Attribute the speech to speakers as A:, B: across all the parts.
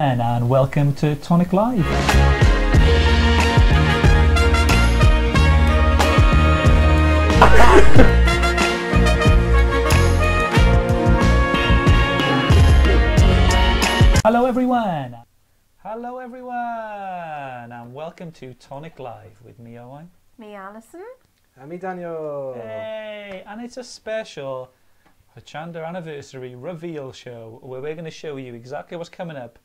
A: And welcome to Tonic Live. Hello everyone! Hello everyone! And welcome to Tonic Live with me, Owen.
B: Me, Alison.
C: And me, Daniel.
A: Hey! And it's a special Hochanda anniversary reveal show where we're going to show you exactly what's coming up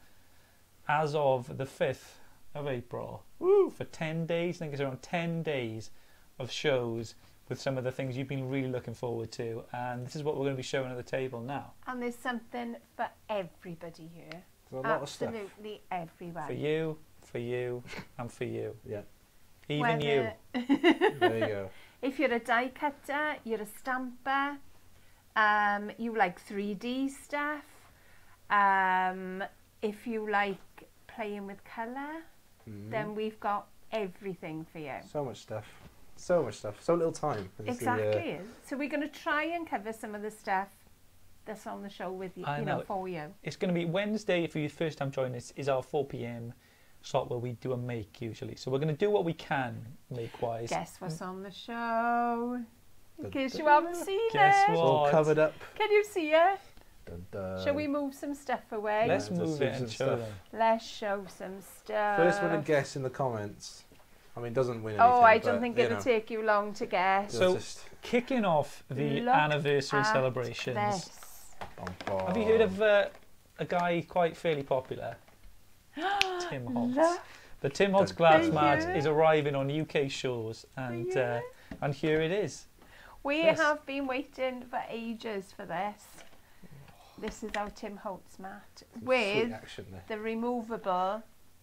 A: as of the 5th of April. Woo! For 10 days, I think it's around 10 days of shows with some of the things you've been really looking forward to. And this is what we're going to be showing at the table now.
B: And there's something for everybody here.
C: There's a lot of stuff.
B: Absolutely everyone.
A: For you, and for you.
C: Yeah.
A: Even you.
C: There you go.
B: If you're a die cutter, you're a stamper, you like 3D stuff, if you like playing with colour, then we've got everything for you.
C: So much stuff. So much stuff. So little time.
B: Exactly. So we're going to try and cover some of the stuff that's on the show with you, for you.
A: It's going to be Wednesday, for your first time joining us, is our 4 p.m. slot where we do a make usually. So we're going to do what we can make-wise.
B: Guess what's on the show? In case you haven't seen it.
A: Guess what?
C: It's all covered up.
B: Can you see it?
C: Dun, dun.
B: Shall we move some stuff away?
A: Let's move it and show them.
B: Let's show some stuff.
C: First one to guess in the comments. I mean, doesn't win anything.
B: Oh, I don't think it'll take you long to guess.
A: So, kicking off the anniversary celebrations. Have you heard of a guy quite fairly popular? Tim Holtz. The Tim Holtz glass mat is arriving on UK shores, and here it is.
B: We have been waiting for ages for this. This is our Tim Holtz mat with the removable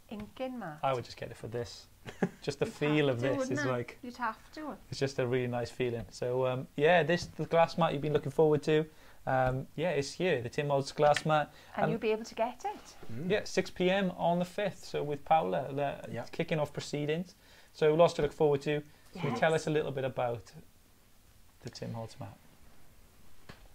B: inking mat.
A: I would just get it for this. Just the feel of this is like...
B: You'd have to.
A: It's just a really nice feeling. So the glass mat you've been looking forward to. It's here, the Tim Holtz glass mat.
B: And you'll be able to get it.
A: Yeah, 6 p.m. on the 5th. So with Paula kicking off proceedings. So lots to look forward to. Can you tell us a little bit about the Tim Holtz mat?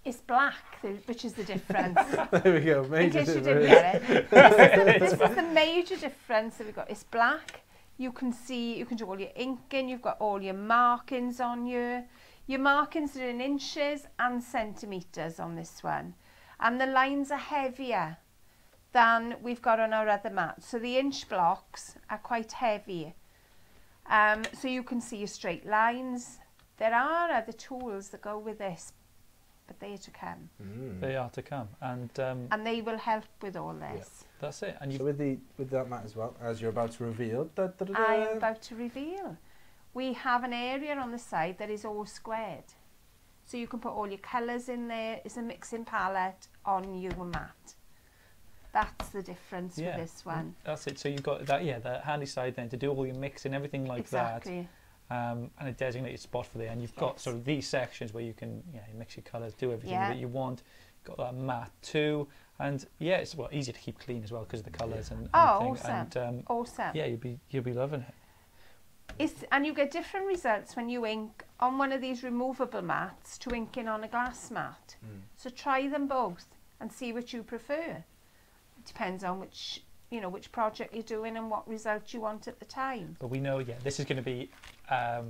B: It's black, which is the difference.
C: There we go, major
B: difference. In case you
C: difference.
B: didn't get it. This is the major difference that we've got. It's black. You can see, you can do all your inking. You've got all your markings on you. Your markings are in inches and centimetres on this one. And the lines are heavier than we've got on our other mats. So the inch blocks are quite heavy. So you can see your straight lines. There are other tools that go with this, but they are to come.
A: They are to come. And
B: they will help with all this.
A: Yeah, that's it. And
C: so with that mat as well, as you're about to reveal.
B: I am about to reveal. We have an area on the side that is all squared. So you can put all your colours in there. It's a mixing palette on your mat. That's the difference with this one.
A: That's it. So you've got that, the handy side then to do all your mixing, everything like that. And a designated spot for there. And you've got sort of these sections where you can mix your colours, do everything that you want. Got that mat too. And it's easy to keep clean as well because of the colours and
B: awesome.
A: And,
B: awesome.
A: Yeah, you'll be loving it.
B: And you get different results when you ink on one of these removable mats to inking on a glass mat. So try them both and see which you prefer. It depends on which project you're doing and what result you want at the time.
A: But we know, this is going to be a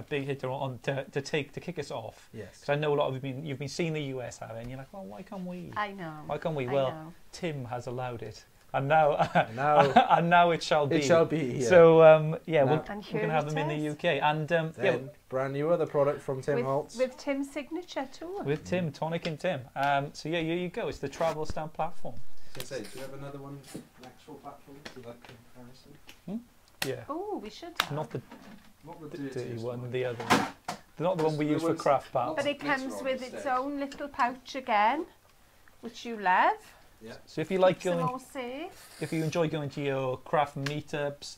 A: big hitter on to kick us off. Yes. Because I know a lot of you've been seeing the US have it, and you're like, well, why can't we?
B: I know.
A: Why can't we? Well, Tim has allowed it. And now it shall be.
C: It shall be. Yeah.
A: So we're going to have them in the UK, and
C: brand new other product from Tim Holtz
B: with Tim's signature too.
A: With Tim, Tonic and Tim. So here you go. It's the travel stamp platform.
C: Do you have another one, an actual platform to that comparison?
A: Yeah.
B: Oh, we should have.
A: Not the dirty one, the other
C: one.
A: Not the one we use for craft packs.
B: But it comes with its own little pouch again, which you love.
A: Yeah. So if you like if you enjoy going to your craft meetups,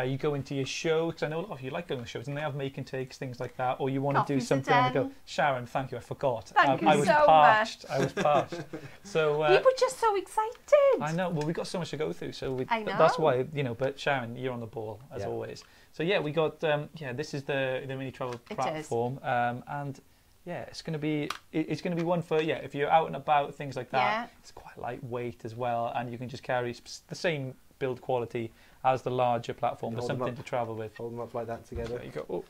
A: you go into your show, because I know a lot of you like going to shows and they have make and takes, things like that, or you want to do something and go, Sharon, thank you, I forgot.
B: Thank you
A: I was
B: so
A: parched.
B: much.
A: I was parched. So
B: we were just so excited.
A: I know. Well, we got so much to go through, so
B: I know.
A: That's why but Sharon, you're on the ball as always. So we got this is the mini travel platform, and yeah, it's going to be one for, yeah, if you're out and about, things like that.
B: Yeah.
A: It's quite lightweight as well, and you can just carry the same build quality as the larger platform, but something to travel with.
C: Hold them up like that together.
A: There you go. Oh,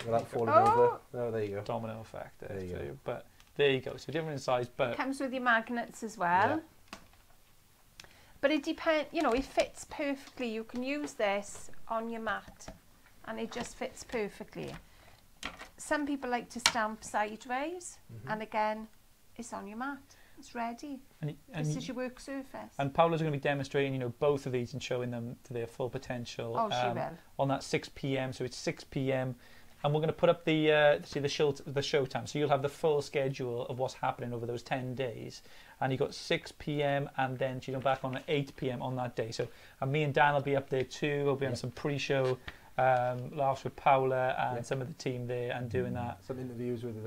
C: without falling over. Oh, there you go.
A: Domino effect there
C: you go.
A: too. But there you go. So different in size, but
B: Comes with your magnets as well.
C: Yeah.
B: But it depends, you know, it fits perfectly. You can use this on your mat and it just fits perfectly. Some people like to stamp sideways, and again, it's on your mat. It's ready.
A: And
B: this is your work surface.
A: And Paula's going to be demonstrating, you know, both of these and showing them to their full potential.
B: Oh, she will.
A: On that 6 p.m. So it's 6 p.m. and we're going to put up the show time. So you'll have the full schedule of what's happening over those 10 days. And you've got 6 p.m. and then she's back on at 8 p.m. on that day. So me and Dan will be up there too. We'll be on some pre-show laughs with Paula and some of the team there and doing that.
C: Some interviews with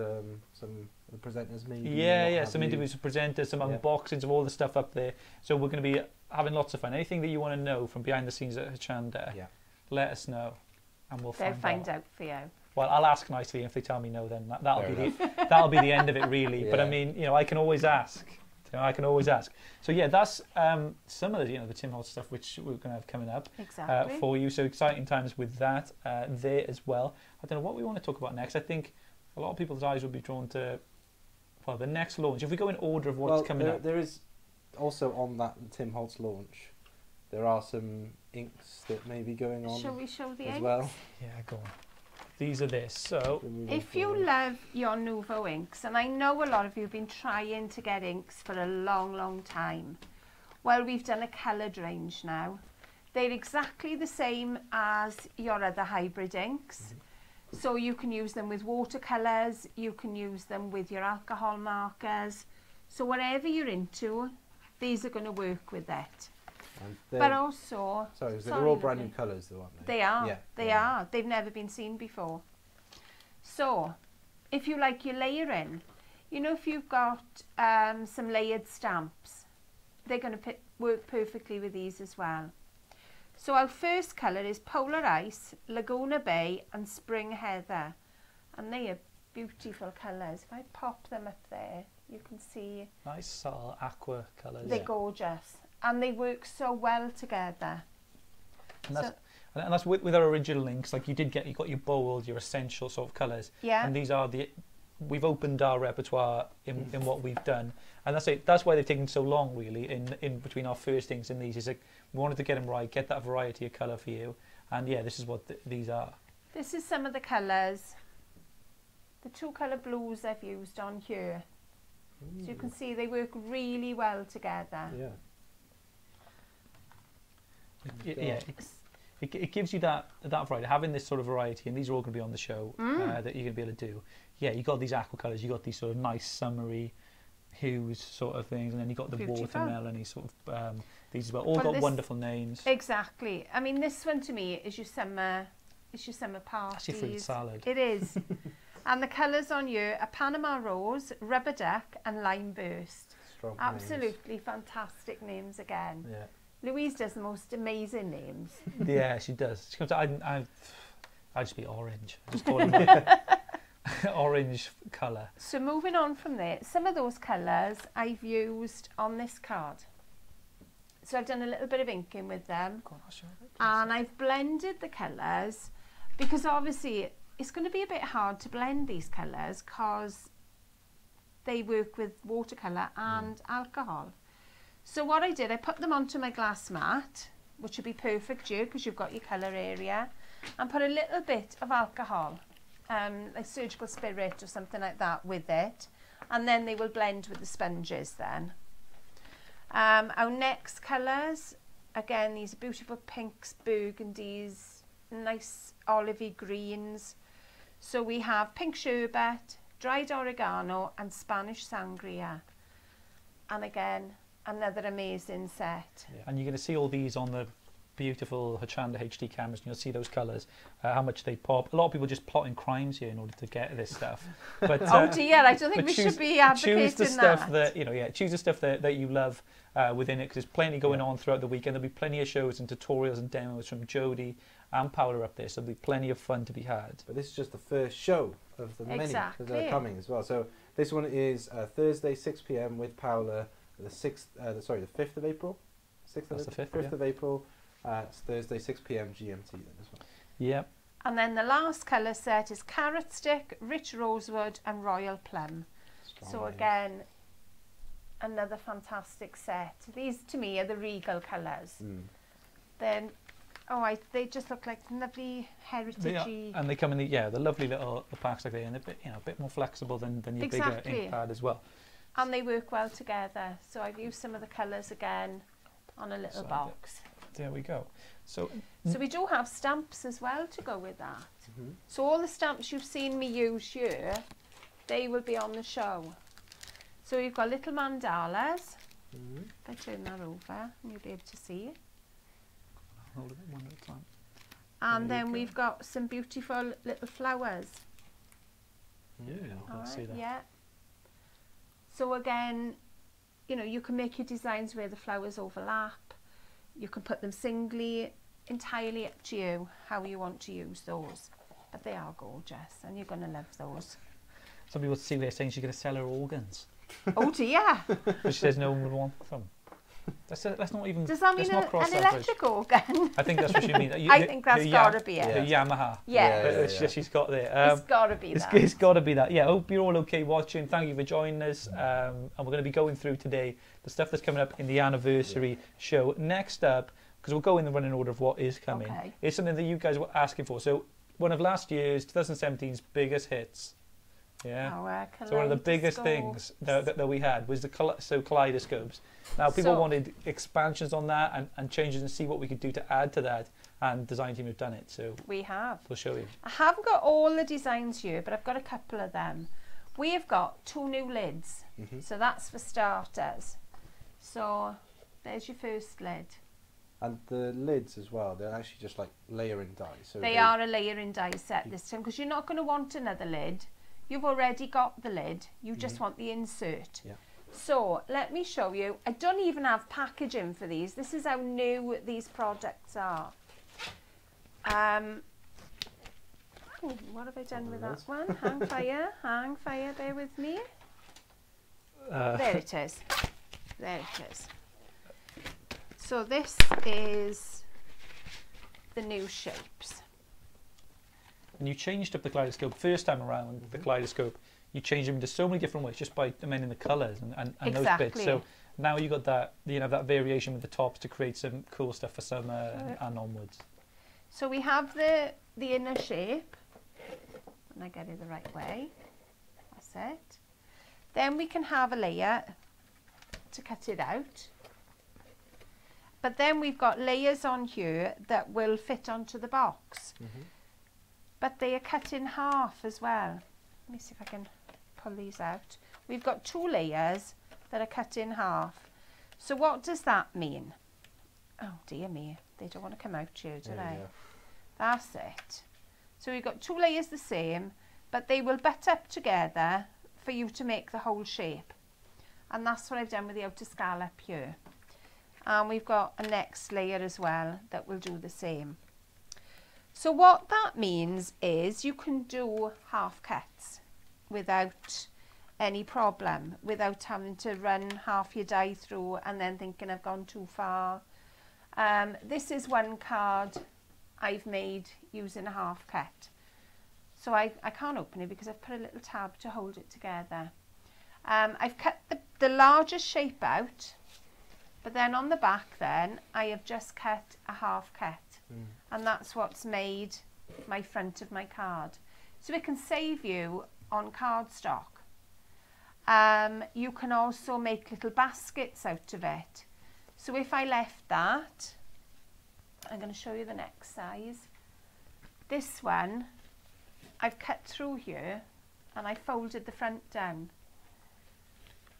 C: some of the presenters maybe.
A: Yeah, some interviews with presenters, some unboxings of all the stuff up there. So we're going to be having lots of fun. Anything that you want to know from behind the scenes at Hochanda, let us know and we'll find out
B: for you.
A: Well, I'll ask nicely. If they tell me no, then that'll be the end of it, really. Yeah. But I mean, you know, I can always ask. So yeah, that's some of the Tim Holtz stuff which we're going to have coming up for you. So exciting times with that there as well. I don't know what we want to talk about next. I think a lot of people's eyes will be drawn to the next launch. If we go in order of what's coming up,
C: there is also on that Tim Holtz launch. There are some inks that may be going on.
B: Shall we show the
C: as
B: inks?
C: Well?
A: Yeah, go on. These are this. So
B: if you love your Nouveau inks, and I know a lot of you have been trying to get inks for a long time, well, we've done a coloured range now. They're exactly the same as your other hybrid inks. So you can use them with watercolours, you can use them with your alcohol markers. So whatever you're into, these are going to work with it. But also...
C: Sorry, they're all brand new colours though, aren't they?
B: They are. Yeah, they are. They've never been seen before. So, if you like your layering, you know, if you've got some layered stamps, they're going to work perfectly with these as well. So our first colour is Polar Ice, Laguna Bay and Spring Heather. And they are beautiful colours. If I pop them up there, you can see...
A: Nice subtle aqua colours.
B: They're gorgeous. And they work so well together.
A: And that's with our original inks. Like you got your bold, your essential sort of colours. Yeah. And these are we've opened our repertoire in what we've done, and that's why they've taken so long, really, in between our first inks and these. Is like we wanted to get them right, get that variety of colour for you, and yeah, this is what these are.
B: This is some of the colours. The 2 colour blues I've used on here, so you can see they work really well together.
C: Yeah.
A: It gives you that variety, having this sort of variety, and these are all going to be on the show that you're going to be able to do. Yeah, you got these aqua colours, you got these sort of nice summery hues sort of things, and then you got the watermelon-y sort of these as well. All got wonderful names.
B: Exactly. I mean, this one to me is your summer parties.
A: That's your fruit salad.
B: It is. And the colours on you are Panama Rose, Rubber Duck, and Lime Burst.
C: Strong
B: Absolutely
C: names.
B: Fantastic names again.
C: Yeah.
B: Louise does the most amazing names.
A: Yeah, she does. She comes. I just be orange. I just call it orange colour.
B: So moving on from there, some of those colours I've used on this card. So I've done a little bit of inking with them, and I've blended the colours because obviously it's going to be a bit hard to blend these colours because they work with watercolour and alcohol. So what I did, I put them onto my glass mat, which would be perfect here because you've got your colour area, and put a little bit of alcohol, like surgical spirit or something like that with it, and then they will blend with the sponges then. Our next colours, again, these beautiful pinks, burgundies, nice olivey greens. So we have pink sherbet, dried oregano and Spanish sangria. And again, another amazing set.
A: Yeah. And you're going to see all these on the beautiful Hochanda HD cameras, and you'll see those colours, how much they pop. A lot of people just plotting crimes here in order to get this stuff. But,
B: oh dear, I don't think we should be advocating
A: choose the stuff that choose the stuff that you love within it, because there's plenty going on throughout the weekend. There'll be plenty of shows and tutorials and demos from Jodie and Paula up there, so there'll be plenty of fun to be had.
C: But this is just the first show of the many that are coming as well. So this one is Thursday 6 p.m. with Paula, the 5th of April. 6th
A: That's
C: of
A: the 5th,
C: 5th of April. It's Thursday 6 p.m. GMT then as well.
A: Yep.
B: And then the last colour set is Carrot Stick, Rich Rosewood and Royal Plum.
C: Strong
B: So
C: names.
B: again, another fantastic set. These to me are the regal colours. Then, they just look like lovely heritagey.
A: And they come in the lovely little packs like they, and a bit more flexible than your bigger ink pad as well.
B: And they work well together. So I've used some of the colours again on a little box.
A: There we go. So
B: we do have stamps as well to go with that. So all the stamps you've seen me use here, they will be on the show. So you've got little mandalas. If I turn that over, and you'll be able to see.
A: Hold it one at a time.
B: And then we've got some beautiful little flowers.
A: Yeah, let's see that.
B: Yeah. So again, you can make your designs where the flowers overlap. You can put them singly, entirely up to you how you want to use those. But they are gorgeous and you're going to love those.
A: Some people see they're saying she's going to sell her organs.
B: Oh dear.
A: But she says no one would want them. Let's not even.
B: Does that mean an electric organ?
A: I think that's what she means.
B: I think that's got to be it.
A: The Yamaha.
B: Yeah.
A: She's got there.
B: It's got to be that.
A: It's got to be that. Yeah, I hope you're all okay watching. Thank you for joining us. And we're going to be going through today the stuff that's coming up in the anniversary show. Next up, because we'll go in the running order of what is coming, is something that you guys were asking for. So one of last year's, 2017's biggest hits. Yeah. So one of the biggest things that we had was the kaleidoscopes. Now people wanted expansions on that and changes and see what we could do to add to that. And design team have done it. So
B: we have.
A: We'll show you.
B: I haven't got all the designs here, but I've got a couple of them. We have got 2 new lids. So that's for starters. So there's your first lid.
C: And the lids as well, they're actually just like layering dies. So
B: they are a layering die set this time because you're not going to want another lid. You've already got the lid, you just want the insert.
C: Yeah.
B: So let me show you. I don't even have packaging for these. This is how new these products are. What have I done with that one? Hang fire, bear with me. There it is. There it is. So this is the new shapes.
A: And you changed up the kaleidoscope first time around. The kaleidoscope, you changed them into so many different ways just by amending the colours and those bits. So now you got that that variation with the tops to create some cool stuff for summer and onwards.
B: So we have the inner shape, and I get it the right way. That's it. Then we can have a layer to cut it out. But then we've got layers on here that will fit onto the box. But they are cut in half as well. Let me see if I can pull these out. We've got 2 layers that are cut in half. So what does that mean? Oh dear me, they don't want to come out here, do they? That's it. So we've got 2 layers the same, but they will butt up together for you to make the whole shape. And that's what I've done with the outer scallop here. And we've got a next layer as well that will do the same. So what that means is you can do half cuts without any problem, without having to run half your die through and then thinking I've gone too far. This is one card I've made using a half cut. So I can't open it because I've put a little tab to hold it together. I've cut the largest shape out, but then on the back then I have just cut a half cut. And that's what's made my front of my card. So it can save you on cardstock. You can also make little baskets out of it. So if I left that, I'm going to show you the next size. This one, I've cut through here and I folded the front down.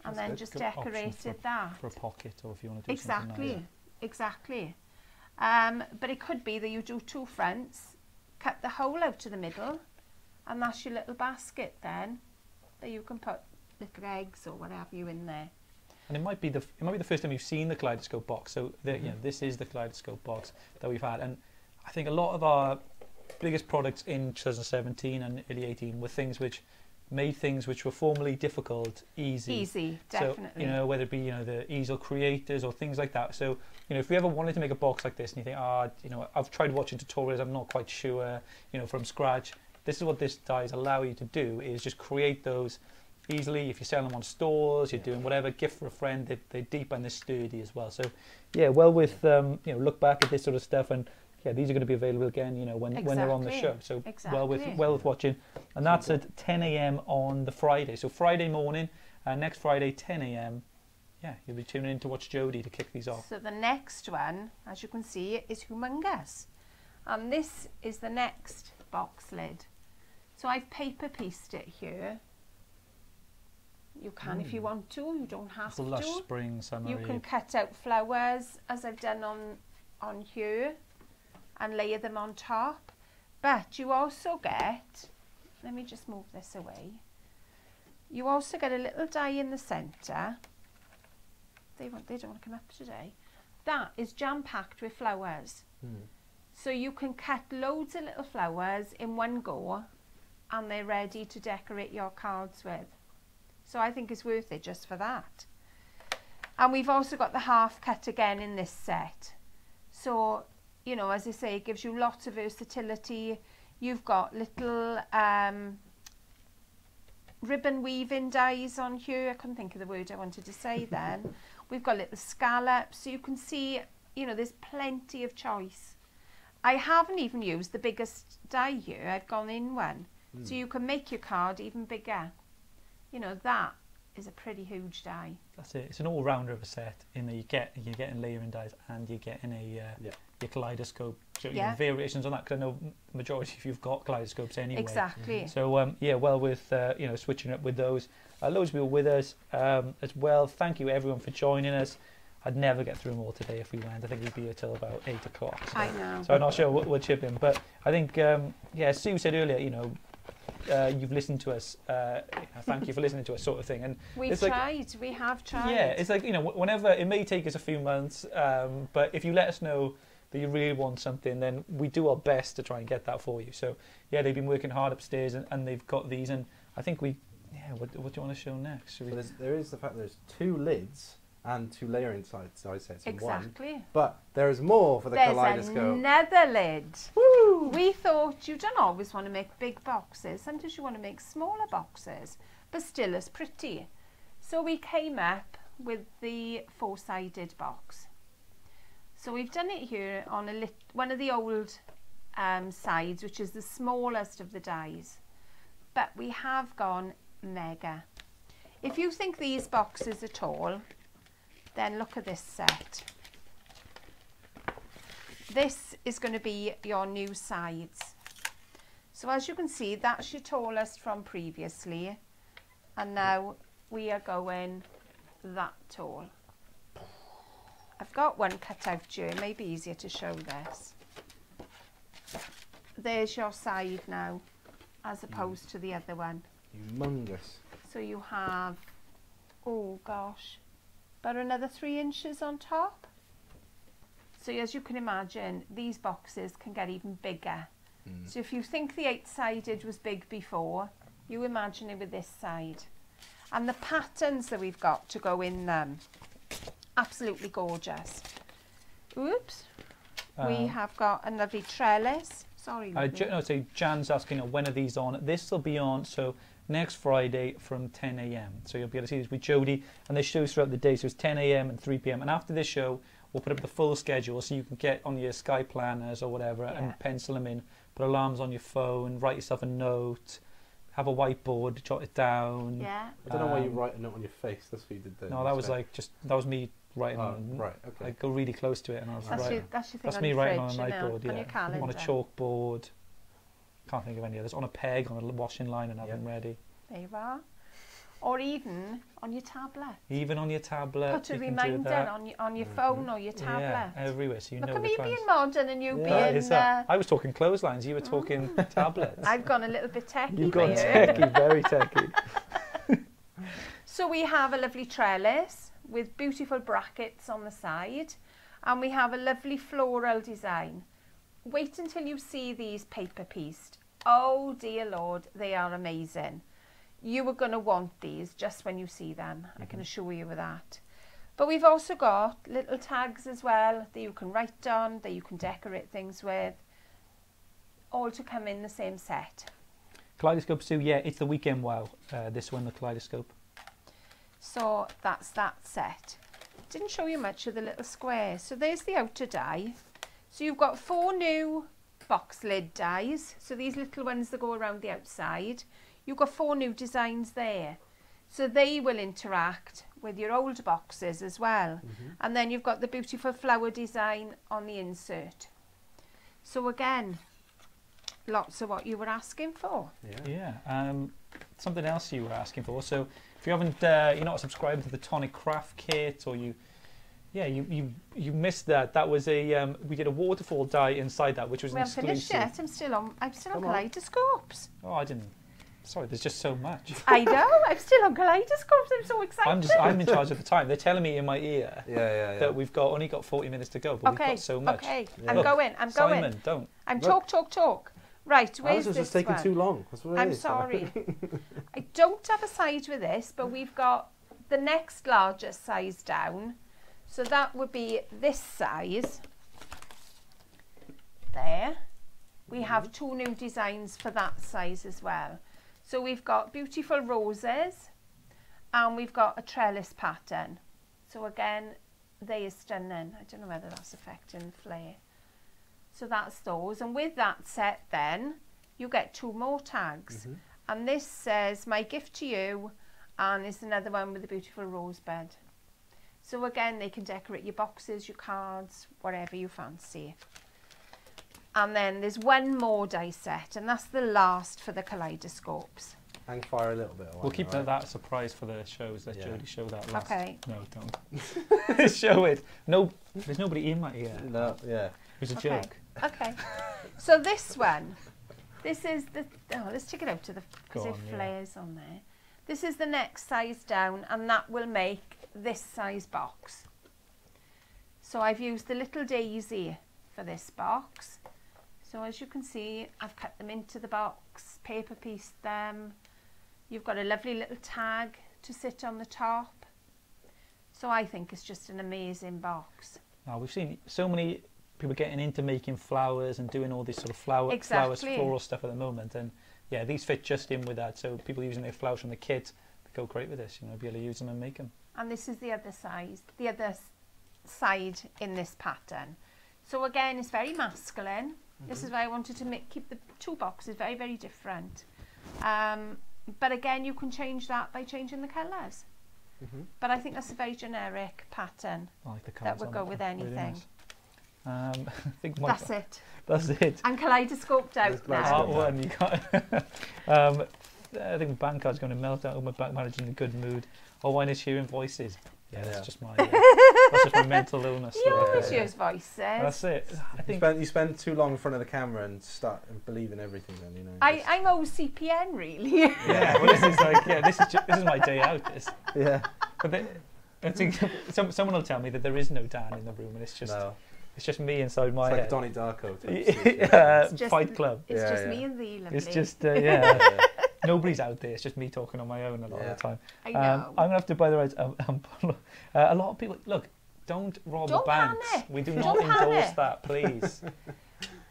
B: And then just decorated that.
A: For a pocket, or if you want to do something like that.
B: Exactly. But it could be that you do 2 fronts, cut the hole out to the middle, and that's your little basket then that you can put little eggs or what have you in there.
A: And it might be the first time you've seen the kaleidoscope box. So this is the kaleidoscope box that we've had, and I think a lot of our biggest products in 2017 and early 18 were things which made things which were formerly difficult easy.
B: Easy, definitely.
A: So, you know, whether it be, you know, the easel creators or things like that. So, you know, if you ever wanted to make a box like this and you think, you know, I've tried watching tutorials, I'm not quite sure, you know, from scratch, this is what this dies allow you to do, is just create those easily. If you're selling them on stores, you're doing whatever, gift for a friend, they're deep and they're sturdy as well. So, yeah, well with, you know, look back at this sort of stuff, and yeah, these are going to be available again, you know, when they're on the show. So well with watching. And that's at 10 a.m. on the Friday. So Friday morning, next Friday, 10 a.m. Yeah, you'll be tuning in to watch Jodie to kick these off.
B: So the next one, as you can see, is humongous. And this is the next box lid. So I've paper pieced it here. You can if you want to, you don't have to.
A: Lush spring, summer.
B: You can cut out flowers, as I've done on here, and layer them on top. But you also get, let me just move this away, you also get a little die in the centre. They don't want to come up today. That is jam-packed with flowers. So you can cut loads of little flowers in one go, and they're ready to decorate your cards with. So I think it's worth it just for that. And we've also got the half cut again in this set. So, you know, as I say, it gives you lots of versatility. You've got little ribbon weaving dies on here. I couldn't think of the word I wanted to say then. We've got little scallops. So you can see, you know, there's plenty of choice. I haven't even used the biggest die here. I've gone in one. So you can make your card even bigger. You know, that is a pretty huge die. That's
A: it. It's an all-rounder of a set. In that you're getting layering dies, and you're getting your Kaleidoscope. So you know, variations on that, because I know majority of you've got Kaleidoscopes anyway.
B: Exactly.
A: So yeah, well with you know, switching up with those. Loads of people with us as well. Thank you everyone for joining us. I'd never get through them all today if we went. I think we'd be here till about 8 o'clock. So,
B: I know.
A: So I'm not sure we'll chip in, but I think yeah, Sue said earlier, you know, you've listened to us. Thank you for listening to us, sort of thing. And
B: we've tried. We have tried.
A: Yeah, it's like, you know, whenever it may take us a few months, but if you let us know that you really want something, then we do our best to try and get that for you. So yeah, they've been working hard upstairs, and they've got these, and I think what do you want to show next?
C: So there is the fact that there's 2 lids and 2 layering side sets in one. But there is more for the Kaleidoscope.
B: There's another lid. Woo! We thought you don't always want to make big boxes. Sometimes you want to make smaller boxes, but still as pretty. So we came up with the 4-sided box. So we've done it here on one of the old sides, which is the smallest of the dies. But we have gone mega. If you think these boxes are tall, then look at this set. This is going to be your new sides. So as you can see, that's your tallest from previously, and now we are going that tall. I've got one cut out here, it may be easier to show this. There's your side now, as opposed to the other one.
C: Humongous.
B: So you have, oh gosh, about another 3 inches on top. So as you can imagine, these boxes can get even bigger. So if you think the 8-sided was big before, you imagine it with this side. And the patterns that we've got to go in them, absolutely gorgeous. Oops. We have got a lovely trellis. Sorry.
A: No, so Jan's asking, when are these on? This will be on, so next Friday from 10 a.m. So you'll be able to see this with Jodie, and they shows throughout the day. So it's 10 a.m. and 3 p.m. And after this show, we'll put up the full schedule, so you can get on your Sky planners or whatever and pencil them in, put alarms on your phone, write yourself a note, have a whiteboard, jot it down.
B: Yeah.
C: I don't know why you write a note on your face. That's what you did there.
A: No, that was like that was me writing on.
C: Right. Okay.
A: I go really close to it, and I was writing.
B: That's
A: me writing on a
B: fridge,
A: whiteboard,
B: on your calendar.
A: on a chalkboard. Can't think of any others. On a peg, on a washing line, and have them ready.
B: There you are. Or even on your tablet.
A: Even on your tablet.
B: Put a reminder on your phone or your tablet.
A: Yeah, everywhere, so you know the
B: Look at me being modern and you being...
A: I was talking clotheslines, you were talking tablets.
B: I've gone a little bit techie.
A: You've gone techie, very techie.
B: So we have a lovely trellis with beautiful brackets on the side, and we have a lovely floral design. wait until you see these paper pieced. Oh dear Lord, they are amazing. You are going to want these just when you see them. I can assure you of that. But we've also got little tags as well that you can write on, that you can decorate things with, all to come in the same set.
A: Kaleidoscope too, yeah, it's the Weekend Wow, this one, the Kaleidoscope.
B: So that's that set. Didn't show you much of the little squares. So there's the outer die. So you've got 4 new box lid dies. So these little ones that go around the outside. You've got 4 new designs there. So they will interact with your old boxes as well. And then you've got the beautiful flower design on the insert. So again, lots of what you were asking for.
A: Yeah. Something else you were asking for. So if you haven't, you're not subscribed to the Tonic Craft Kit, or you missed that. That was a we did a waterfall die inside that, which was an exclusive.
B: Finished yet. I'm still on Kaleidoscopes.
A: Oh, I didn't. Sorry, there's just so much.
B: I know. I'm still on Kaleidoscopes. I'm so excited.
A: I'm in charge of the time. They're telling me in my ear that we've only got 40 minutes to go, but we've got so much.
B: Okay.
A: Yeah.
B: I'm going.
A: Simon, don't.
B: I'm talk. Right, where's this
C: just taking
B: one?
C: too long. That's what it
B: I'm
C: is.
B: sorry. I don't have a size with this, but we've got the next largest size down. So that would be this size. There. We have 2 new designs for that size as well. So we've got beautiful roses and we've got a trellis pattern. So again, they are stunning. I don't know whether that's affecting flare. So that's those. And with that set then, you get 2 more tags. And this says, my gift to you, and it's another one with a beautiful rose bed. So again, they can decorate your boxes, your cards, whatever you fancy. And then there's 1 more die set, and that's the last for the Kaleidoscopes.
C: Hang fire a little bit.
A: We'll keep that surprise for the shows. Let Jodie show that last.
B: Okay.
A: No, don't. Show it. No, there's nobody in my ear.
C: No, yeah.
A: It was a joke.
B: Okay. So this one, this is the, let's take it out to the, because it flares on there. This is the next size down, and that will make this size box. So I've used the little daisy for this box. So as you can see, I've cut them into the box, paper pieced them. You've got a lovely little tag to sit on the top. So I think it's just an amazing box.
A: Now we've seen so many people getting into making flowers and doing all this sort of flowers, floral stuff at the moment, and yeah, these fit just in with that. So people using their flowers from the kit, they go great with this. You know, be able to use them and make them. And
B: this is the other side in this pattern. So again, it's very masculine. This is why I wanted to keep the 2 boxes very, very different. But again, you can change that by changing the colours. But I think that's a very generic pattern.
A: I like the
B: that would go with anything. Really nice.
A: I think
B: that's it.
A: That's it.
B: And kaleidoscoped out now.
A: Part 1, you got. I think my bank card's going to melt out. My bank manager's in a good mood. All I is hearing voices. Yeah, that's just my mental illness.
B: You always use voices.
A: That's it. I think
C: you spend too long in front of the camera and start believing everything. Then you know.
B: I'm OCPN really.
A: Yeah, well, this is like this is my day out. This.
C: Yeah.
A: But I think someone will tell me that there is no Dan in the room, and it's just me inside my head.
C: It's like Donnie Darko.
A: Fight Club.
B: It's just me and thee, lovely.
A: It's just nobody's out there. It's just me talking on my own a lot of the time.
B: I know.
A: I'm gonna have to, by the way, a lot of people look. Don't rob the banks.
B: Panic.
A: We do not endorse that, please.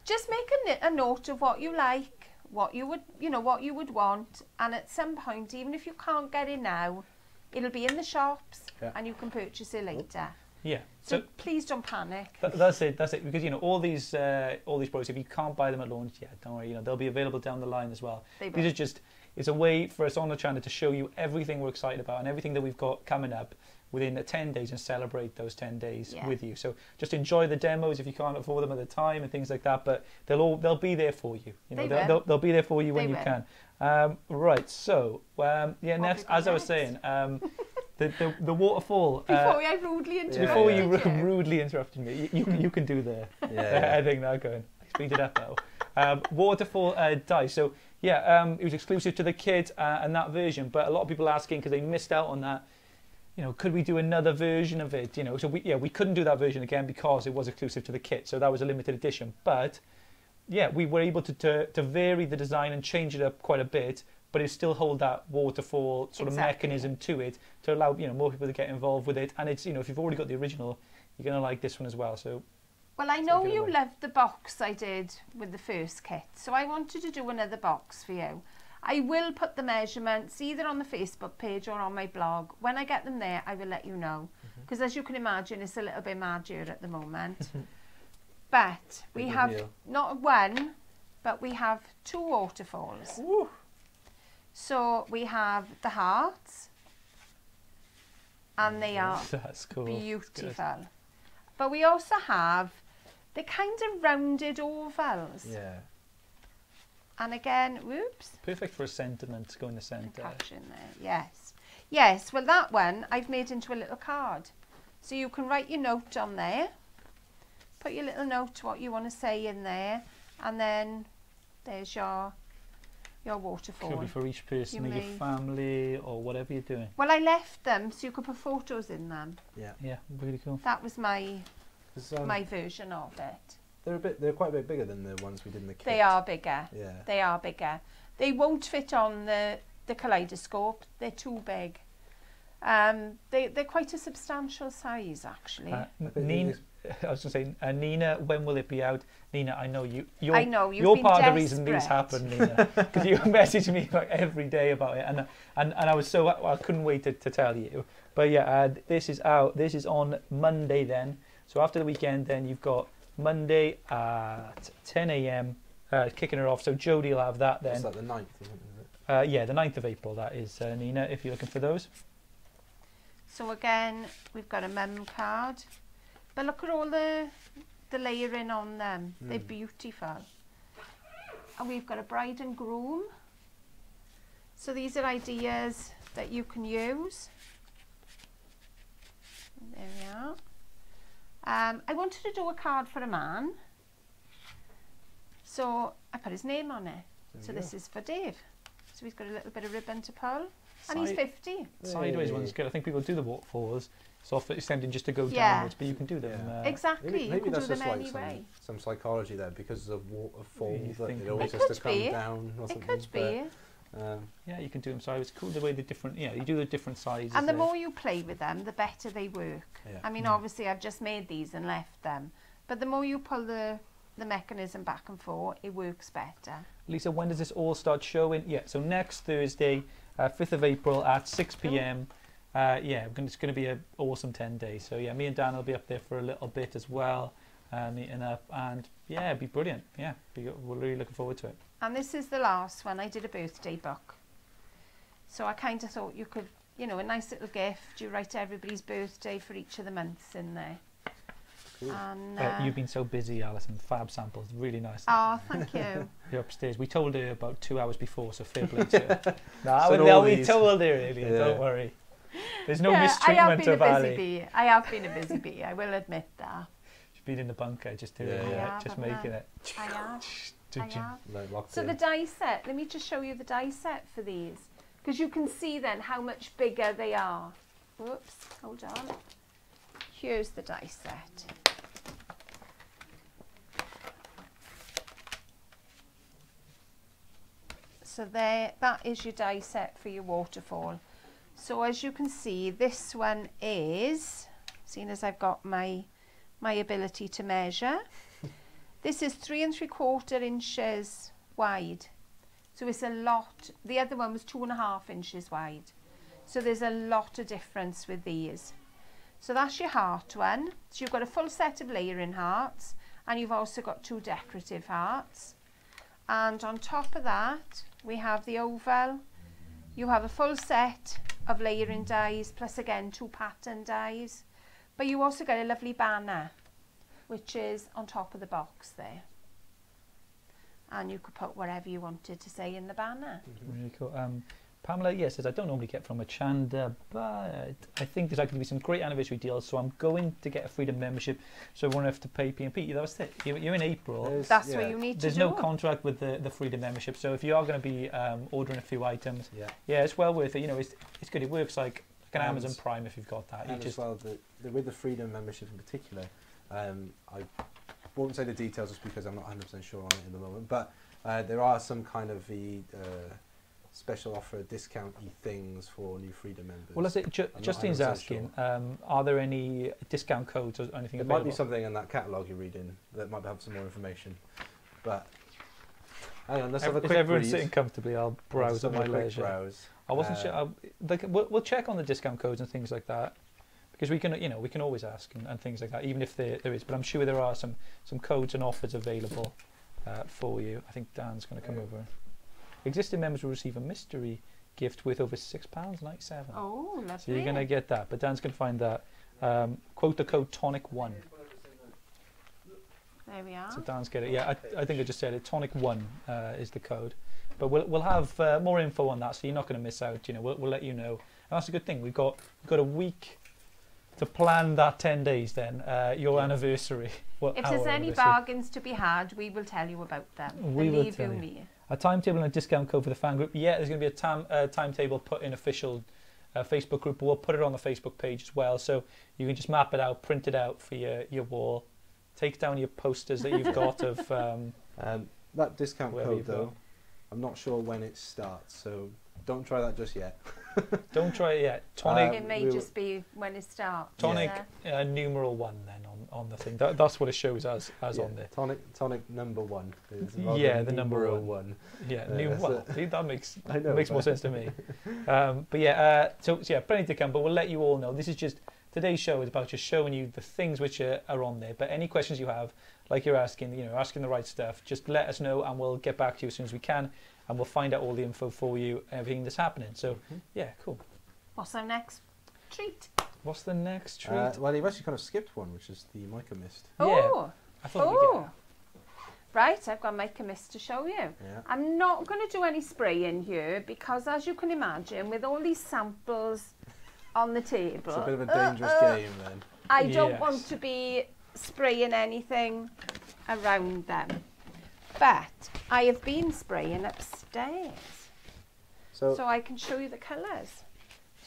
B: Just make a note of what you like, what you would want, and at some point, even if you can't get it now, it'll be in the shops, and you can purchase it later.
A: Yeah.
B: So please don't panic.
A: That's it. Because all these products, if you can't buy them at launch, don't worry. They'll be available down the line as well. These are just. It's a way for us on the channel to show you everything we're excited about and everything that we've got coming up within 10 days and celebrate those 10 days with you. So just enjoy the demos if you can't afford them at the time and things like that. But they'll be there for you. They'll be there for you when you can. Right. So next, as I was saying, the waterfall.
B: Before I rudely interrupted you.
A: Before you rudely interrupted me, you can do the thing now going. Speed it up now. Waterfall die. So it was exclusive to the kit and that version. But a lot of people are asking because they missed out on that. Could we do another version of it? So we couldn't do that version again because it was exclusive to the kit. So that was a limited edition. But yeah, we were able to vary the design and change it up quite a bit, but it still hold that waterfall sort of mechanism to it to allow more people to get involved with it. And it's if you've already got the original, you're going to like this one as well. So.
B: Well, I know you loved the box I did with the first kit, so I wanted to do another box for you. I will put the measurements either on the Facebook page or on my blog. When I get them there, I will let you know. Because as you can imagine, it's a little bit mad here at the moment. But we have not one, but we have 2 waterfalls.
A: Woo.
B: So we have the hearts, and they are beautiful. But we also have the kind of rounded ovals.
C: Yeah.
B: And again, whoops.
A: Perfect for a sentiment to go in the centre.
B: Catch in there, yes. Yes, well that one I've made into a little card. So you can write your note on there. Put your little note, what you want to say in there. And then there's your waterfall.
A: Could be for each person, your family, or whatever you're doing.
B: Well, I left them so you could put photos in them.
C: Yeah.
A: Yeah, really cool.
B: That was my version of it.
C: They're quite a bit bigger than the ones we did in the kit.
B: They are bigger.
C: Yeah.
B: They are bigger. They won't fit on the Kaleidoscope. They're too big. They're quite a substantial size, actually.
A: Nina, I was going to say, Nina, when will it be out? Nina, I know you.
B: I know you've
A: You're
B: been
A: part
B: desperate.
A: of the reason these happen, Nina, because you message me like every day about it, and I was I couldn't wait to tell you. But yeah, this is out. This is on Monday then. So after the weekend, then you've got Monday at 10 a.m. Kicking it off. So Jodie will have that then.
C: Is that the 9th? Isn't it?
A: Yeah, the 9th of April. That is Nina. If you're looking for those.
B: So again, we've got a mem card, but look at all the layering on them. They're beautiful. And we've got a bride and groom. So these are ideas that you can use. There we are. I wanted to do a card for a man, so I put his name on it. So this is for Dave. So he's got a little bit of ribbon to pull, and he's 50.
A: Sideways one's good. I think people do the waterfalls. It's tempting just to go downwards, but you can do them.
B: Exactly,
C: maybe
B: you can
C: that's
B: do them
C: just like
B: anyway.
C: some psychology there, because of waterfall that it
A: it
C: always has to come down. Or
B: it could be.
A: Yeah, you can do them sideways. It's cool the way the different, you do the different sizes.
B: And the more you play with them, the better they work.
C: Yeah.
B: I mean, obviously, I've just made these and left them, but the more you pull the mechanism back and forth, it works better.
A: Lisa, when does this all start showing? Yeah, so next Thursday, 5th of April at 6 p.m. Yeah, it's going to be an awesome 10 days. So yeah, me and Dan will be up there for a little bit as well, meeting up, and yeah, it'd be brilliant. Yeah, we're really looking forward to it.
B: And this is the last one. I did a birthday book. So I kind of thought you could, a nice little gift. You write everybody's birthday for each of the months in there.
C: Cool.
B: And,
A: you've been so busy, Alison. Fab samples, really nice.
B: Oh, thank you.
A: You're upstairs. We told her about 2 hours before, so fair play to her. We told her earlier, don't worry. There's no mistreatment of Ali.
B: I have been a busy bee, I will admit that.
A: She's been in the bunker just making it.
B: I have. So the die set, let me just show you the die set for these, because you can see then how much bigger they are. Whoops, hold on. Here's the die set. So there, that is your die set for your waterfall. So as you can see, this one is, seeing as I've got my ability to measure, this is 3 3/4 inches wide. So it's a lot. The other one was 2.5 inches wide. So there's a lot of difference with these. So that's your heart one. So you've got a full set of layering hearts, and you've also got 2 decorative hearts. And on top of that, we have the oval. You have a full set of layering dies, plus again 2 pattern dies. But you also get a lovely banner, which is on top of the box there. And you could put whatever you wanted to say in the banner.
A: Really cool. Pamela, says, I don't normally get from Hochanda, but I think there's going to be some great anniversary deals, so I'm going to get a Freedom membership, so I won't have to pay P&P. That was it. You're in April.
B: That's what you need to do.
A: There's no contract with the Freedom membership, so if you are going to be ordering a few items, it's well worth it. It's good. It works like an Amazon Prime if you've got that.
C: And as well, with the Freedom membership in particular, won't say the details just because I'm not 100% sure on it in the moment. But there are some kind of special offer discount-y things for New Freedom members.
A: Well, as Justine's asking, are there any discount codes or anything available?
C: There might be something in that catalogue you're reading that might have some more information. But hang on, let's have a quick
A: If everyone's
C: read.
A: sitting comfortably, I'll browse at my leisure.
C: Browse.
A: I wasn't sure. We'll check on the discount codes and things like that, because we can always ask and things like that, even if there is. But I'm sure there are some codes and offers available for you. I think Dan's going to come over. Existing members will receive a mystery gift worth over £6.97.
B: Oh, lovely.
A: So you're going to get that, but Dan's going to find that. Quote the code Tonic1.
B: There we are.
A: So Dan's get it. Yeah, I think I just said it. Tonic1 is the code. But we'll have more info on that, so you're not going to miss out. You know, we'll let you know. And that's a good thing. We've got a week to plan that 10 days. Then your anniversary.
B: If there's any bargains to be had, we will tell you about them. Believe you me.
A: A timetable and a discount code for the fan group. Yeah, there's going to be a timetable put in official Facebook group. We'll put it on the Facebook page as well, so you can just map it out, print it out for your wall, take down your posters that you've got of.
C: That discount code though, I'm not sure when it starts, so don't try that just yet.
A: Don't try it yet. Tonic.
B: It may just be when it starts.
A: Tonic numeral 1 then on the thing. That's what it shows as on there.
C: Tonic number 1.
A: Yeah, the number
C: 1.
A: Yeah, that makes
C: makes
A: more sense to me. But yeah, so yeah, plenty to come. But we'll let you all know. This is just today's show is about just showing you the things which are on there. But any questions you have, like you're asking, asking the right stuff, just let us know and we'll get back to you as soon as we can. And we'll find out all the info for you, everything that's happening. So, yeah, cool.
B: What's our next treat?
A: What's the next treat?
C: Well, you've actually kind of skipped one, which is the Mica Mist.
B: Oh,
A: yeah, I thought we'd get
B: right, I've got Mica Mist to show you.
C: Yeah.
B: I'm not going to do any spraying here because, as you can imagine, with all these samples on the table...
C: It's a bit of a dangerous game, then.
B: I don't want to be spraying anything around them. But I have been spraying upstairs, so I can show you the colours.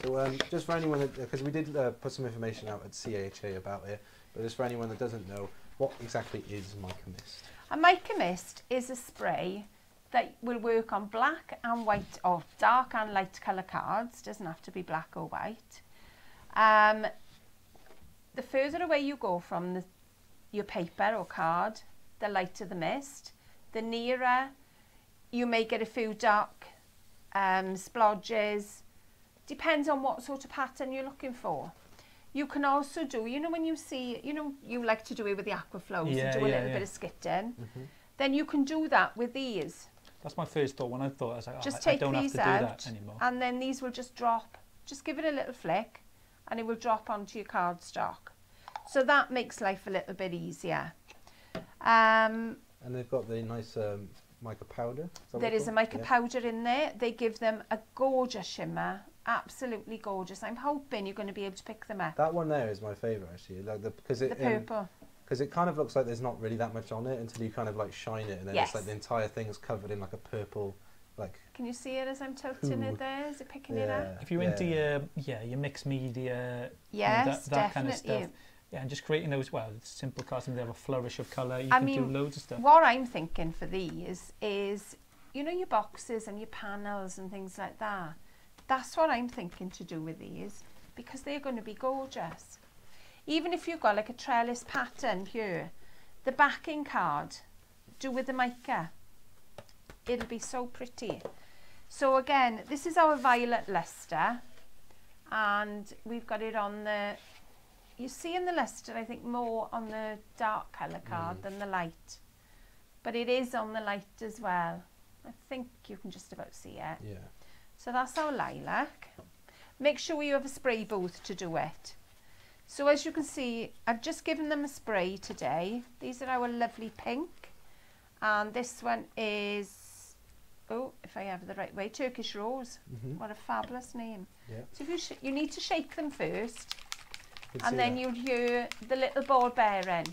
C: So just for anyone, because we did put some information out at CAHA about it, but just for anyone that doesn't know, what exactly is Mica Mist?
B: A Mica Mist is a spray that will work on black and white, or dark and light colour cards. Doesn't have to be black or white. The further away you go from your paper or card, the lighter the mist. The nearer, you may get a few dark splodges. Depends on what sort of pattern you're looking for. You can also do, when you see, you like to do it with the aquaflows and do a little bit of skitting. Then you can do that with these.
A: That's my first thought. When I thought, I was like,
B: just
A: I
B: take
A: don't have to
B: these
A: do
B: out,
A: that anymore. And
B: then these will just drop. Just give it a little flick and it will drop onto your cardstock. So that makes life a little bit easier.
C: And they've got the nice mica powder.
B: There is a mica powder in there. They give them a gorgeous shimmer. Absolutely gorgeous. I'm hoping you're going to be able to pick them up.
C: That one there is my favourite, actually. Because
B: the purple.
C: Because it kind of looks like there's not really that much on it until you kind of like shine it, and then it's like the entire thing is covered in like a purple, like.
B: Can you see it as I'm tilting it there? Is it picking it up?
A: If you're into your mixed media,
B: yes,
A: that kind of stuff. Yeah, and just creating those, simple cards, and they have a flourish of colour. You
B: I
A: can
B: mean,
A: do loads of stuff.
B: What I'm thinking for these is, your boxes and your panels and things like that. That's what I'm thinking to do with these, because they're going to be gorgeous. Even if you've got like a trellis pattern here, the backing card, do with the mica. It'll be so pretty. So again, this is our violet Leicester, and we've got it on the... You see in the Leicester, I think, more on the dark colour card than the light. But it is on the light as well. I think you can just about see it.
C: Yeah.
B: So that's our lilac. Make sure you have a spray booth to do it. So as you can see, I've just given them a spray today. These are our lovely pink. And this one is, if I have it the right way, Turkish Rose. What a fabulous name.
C: Yeah.
B: So you need to shake them first. And then you'll hear the little ball bearing.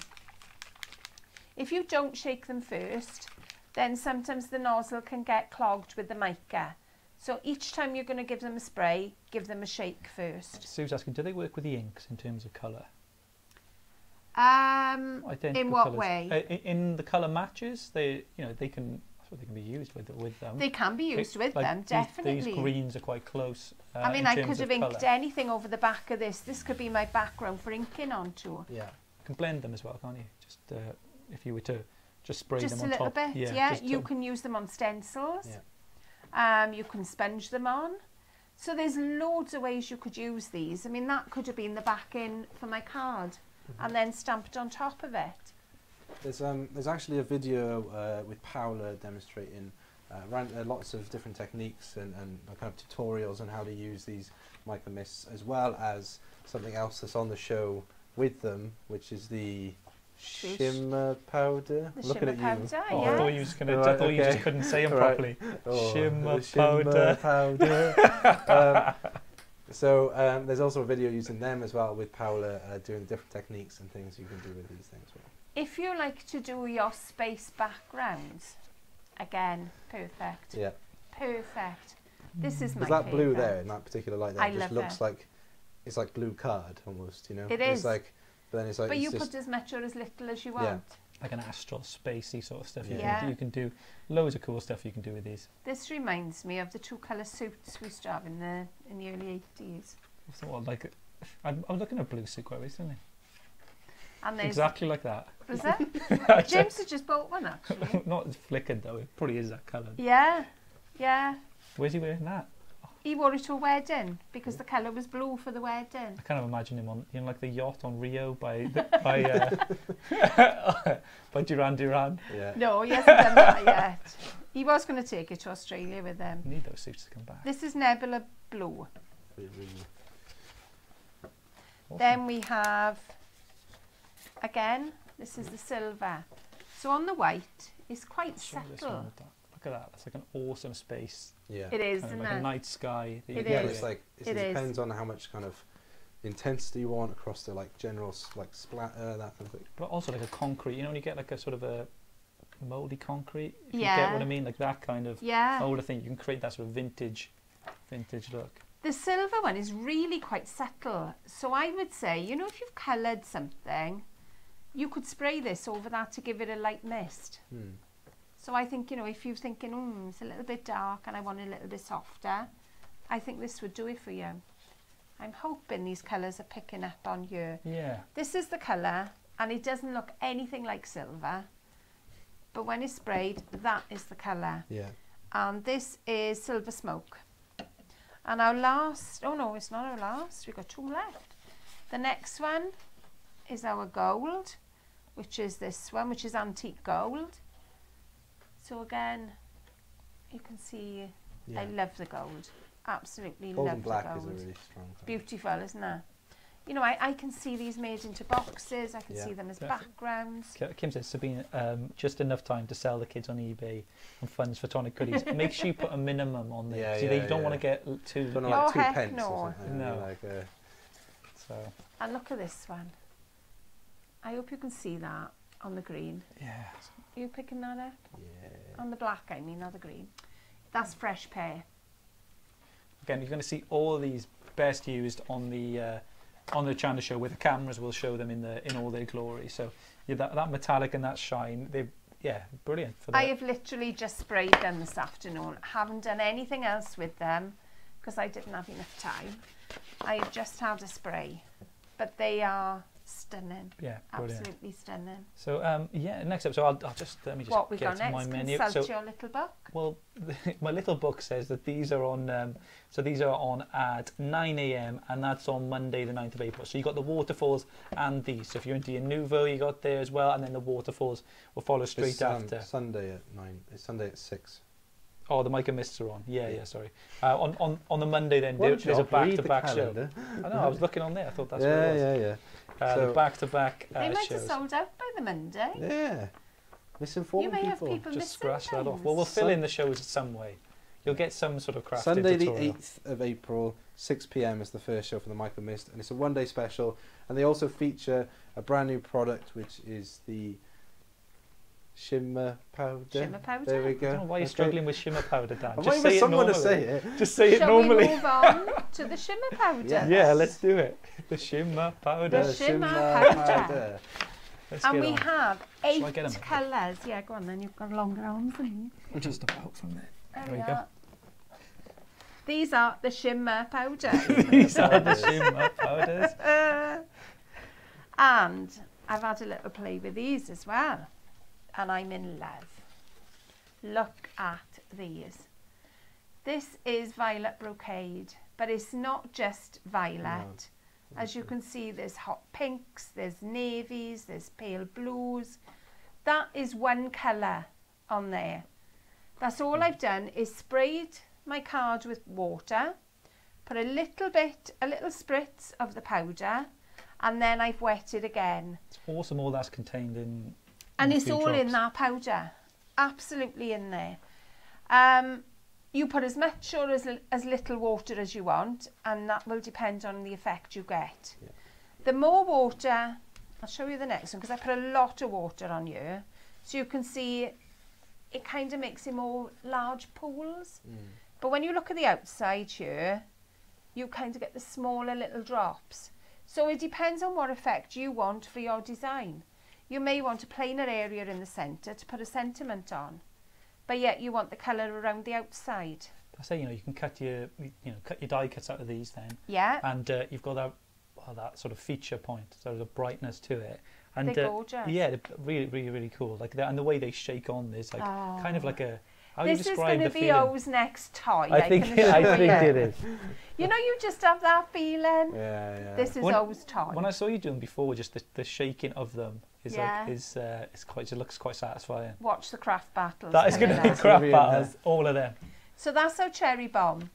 B: If you don't shake them first, then sometimes the nozzle can get clogged with the mica. So each time you're going to give them a spray, give them a shake first.
A: Sue's asking, do they work with the inks in terms of colour?
B: In what way?
A: In the colour matches, they can. They can be used with them.
B: They can be used with them, definitely.
A: These greens are quite close.
B: I mean, I could have inked anything over the back of this. This could be my background for inking onto.
C: Yeah.
A: You can blend them as well, can't you? Just if you were to just spray them on top.
B: Just a little bit, yeah. You can use them on stencils. Yeah. You can sponge them on. So there's loads of ways you could use these. I mean, that could have been the backing for my card and then stamped on top of it.
C: There's actually a video with Paula demonstrating lots of different techniques and kind of tutorials on how to use these mica mists, as well as something else that's on the show with them, which is the shimmer powder.
B: The shimmer powder,
A: yeah. I thought you was gonna. I thought you just couldn't say them properly. Oh, shimmer powder.
C: So there's also a video using them as well with Paula doing the different techniques and things you can do with these things.
B: If you like to do your space backgrounds, again, perfect. Yeah. Perfect. This is my favourite.
C: That blue there in that particular light there just looks like it's like blue card almost, you know.
B: It is.
C: It's like, but then it's like.
B: But you put as much or as little as you want.
C: Yeah.
A: Like an astral spacey sort of stuff.
B: Yeah.
A: You can do loads of cool stuff you can do with these.
B: This reminds me of the 2-colour suits we used to have in the early 80s.
A: I thought, like, I'm looking at a blue suit quite recently.
B: And
A: exactly like that.
B: Was it? James had just bought one actually.
A: Not flickered though, it probably is that colour.
B: Yeah, yeah.
A: Where's he wearing that?
B: He wore it to a wedding because the colour was blue for the wedding.
A: I kind of imagine him on, like the yacht on Rio by Duran Duran.
B: Yeah. No, he hasn't done that yet. He was going to take it to Australia with them.
A: Need those suits to come back.
B: This is Nebula Blue.
A: Awesome.
B: Then we have, again, this is the silver. So on the white, it's quite subtle.
A: Look at that, that's like an awesome space.
C: Yeah.
B: It is,
A: kind
B: isn't
A: of like
B: it?
A: a night sky.
B: It
C: yeah,
B: is.
C: it's like, it depends on how much kind of intensity you want across the like general like splatter, that kind of thing.
A: But also like a concrete, you know, when you get like a sort of a mouldy concrete, if
B: yeah.
A: you get what I mean, like that kind of older thing, you can create that sort of vintage look.
B: The silver one is really quite subtle. So I would say, you know, if you've coloured something, you could spray this over that to give it a light mist. So I think, you know, if you're thinking, it's a little bit dark and I want it a little bit softer, I think this would do it for you. I'm hoping these colours are picking up on here.
A: Yeah.
B: This is the colour, and it doesn't look anything like silver, but when it's sprayed, that is the colour.
C: Yeah.
B: And this is Silver Smoke. And our last, oh no, it's not our last, we've got 2 left. The next one is our gold, which is this one, which is antique gold. So again, you can see, I love the gold. Absolutely
C: gold
B: love
C: and black
B: the gold.
C: is a really strong colour.
B: Beautiful, isn't it? You know, I can see these made into boxes. I can see them as backgrounds.
A: Kim says, Sabine, just enough time to sell the kids on eBay and funds for Tonic goodies. Make sure you put a minimum on there. See, you don't want to get too...
C: Don't like 2 pence
B: no.
C: or something.
A: No.
C: Like,
B: so. And look at this one. I hope you can see that on the green.
A: Yeah.
B: Are you picking that up?
C: Yeah.
B: On the black, I mean, not the green. That's fresh pear.
A: Again, you're going to see all these best used on the Hochanda show, where the cameras will show them in all their glory. So yeah, that metallic and that shine, brilliant. For that.
B: I have literally just sprayed them this afternoon. Haven't done anything else with them because I didn't have enough time. I have just had a spray, but they are stunning.
A: Yeah, brilliant.
B: Absolutely stunning.
A: So next up, so I'll just let me just
B: what we
A: get
B: got
A: to
B: next?
A: my menu.
B: Consult your little book.
A: Well, my little book says that these are on. So these are on at 9 AM, and that's on Monday, the 9th of April. So you got the waterfalls and these. So if you're into your Nouveau, you got there as well, and then the waterfalls will follow straight after.
C: Sunday at 9. It's Sunday at 6.
A: Oh, the Mica mists are on. Yeah, sorry. On the Monday then, there's a back-to-back show. I know, I was looking on there. I thought that's what it was.
C: Yeah.
A: The back-to-back
B: They might
A: shows.
B: have sold out by the Monday.
C: Yeah. Misinformed
B: you may
C: people.
B: Have people
A: just scratch that off.
B: things.
A: Well, we'll fill in the shows some way. You'll get some sort of crafty
C: Sunday
A: tutorial.
C: the 8th of April, 6 PM is the first show for the Mica Mist, and it's a one-day special. And they also feature a brand new product, which is the Shimmer powder.
B: Shimmer powder.
C: There we go.
A: I don't know why you're struggling with shimmer powder, Dan.
C: Just say someone to say it.
A: Just say it normally.
B: Shall we move on to the shimmer powder?
C: Yes.
A: Yeah, let's do it. The shimmer powder.
B: The shimmer powder. And we have
A: Shall I get 'em?
B: 8 colours. Yeah, go on then, you've got longer arms than me.
A: We'll just about from there.
B: There
A: we
B: we
A: go.
B: are. These are the Shimmer powder.
A: These are the Shimmer powders.
B: And I've had a little play with these as well. And I'm in love. Look at these. This is violet brocade, but it's not just violet.
C: No.
B: As you can see, there's hot pinks, there's navies, there's pale blues. That is one colour on there. That's all I've done is sprayed my card with water, put a little spritz of the powder, and then I've wetted again.
A: It's awesome all that's contained in
B: And
A: a
B: it's
A: few
B: all
A: drops.
B: in that powder, absolutely in there. You put as much or as little water as you want, and that will depend on the effect you get.
C: Yeah.
B: The more water, I'll show you the next one, because I put a lot of water on here, so you can see it kind of makes it more large pools. But when you look at the outside here, you kind of get the smaller little drops. So it depends on what effect you want for your design. You may want a plainer area in the centre to put a sentiment on, but yet you want the colour around the outside.
A: I say, you can cut your die cuts out of these then,
B: Yeah,
A: and you've got that sort of feature point, sort of a brightness to it. And
B: they're gorgeous.
A: yeah, they're really, really, really cool. Like and the way they shake on, there's like kind of like a. How do you
B: this is
A: describe
B: going
A: the
B: to be
A: feeling?
B: O's next toy.
A: I think
B: can assure you.
A: it is.
B: You know, you just have that feeling.
C: Yeah.
B: This is
A: When-
B: O's toy.
A: When I saw you doing before, just the shaking of them is
B: Yeah.
A: it looks quite satisfying.
B: Watch the craft battles.
A: That is going to be
B: coming up.
A: craft
C: Really
A: battles, all of them.
B: So that's our cherry bomb.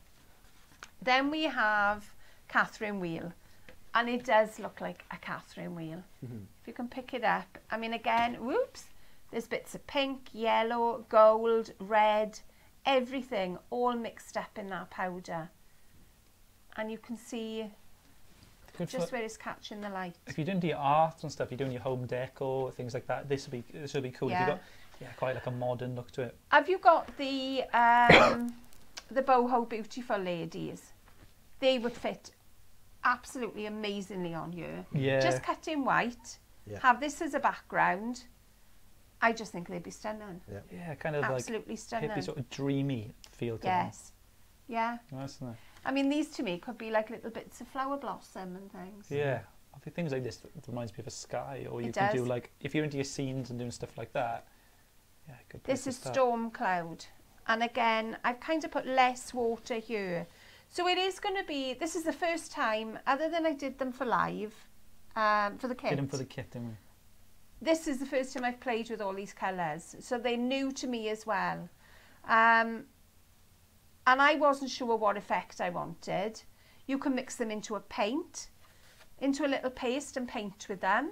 B: Then we have Catherine wheel. And it does look like a Catherine wheel. If you can pick it up. I mean, again, whoops, there's bits of pink, yellow, gold, red, everything all mixed up in that powder. And you can see
A: Good
B: just
A: for,
B: where it's catching the light.
A: if you're doing your art and stuff, you're doing your home decor, things like that, this would be cool.
B: Yeah.
A: If you've got quite like a modern look to it.
B: Have you got the boho beautiful ladies? They would fit absolutely amazingly on you.
A: Yeah.
B: Just cut in white,
C: Yeah.
B: have this as a background. I just think they'd be stunning.
A: Yeah, kind of
B: Absolutely
A: like
B: stunning.
A: hippie sort of dreamy feel to them.
B: Yes. Yeah.
A: Nice, isn't it?
B: I mean, these to me could be like little bits of flower blossom and things.
A: Yeah. I think things like this it reminds me of a sky, or you
B: It
A: can do
B: does.
A: like if you're into your scenes and doing stuff like that. Yeah, good place
B: This
A: to
B: is
A: start.
B: storm cloud. And again, I've kind of put less water here. So it is going to be, this is the first time, other than I did them for live, for the kit.
A: Did them for the kit, didn't we?
B: This is the first time I've played with all these colours. So they're new to me as well. And I wasn't sure what effect I wanted. You can mix them into a paint, into a little paste and paint with them.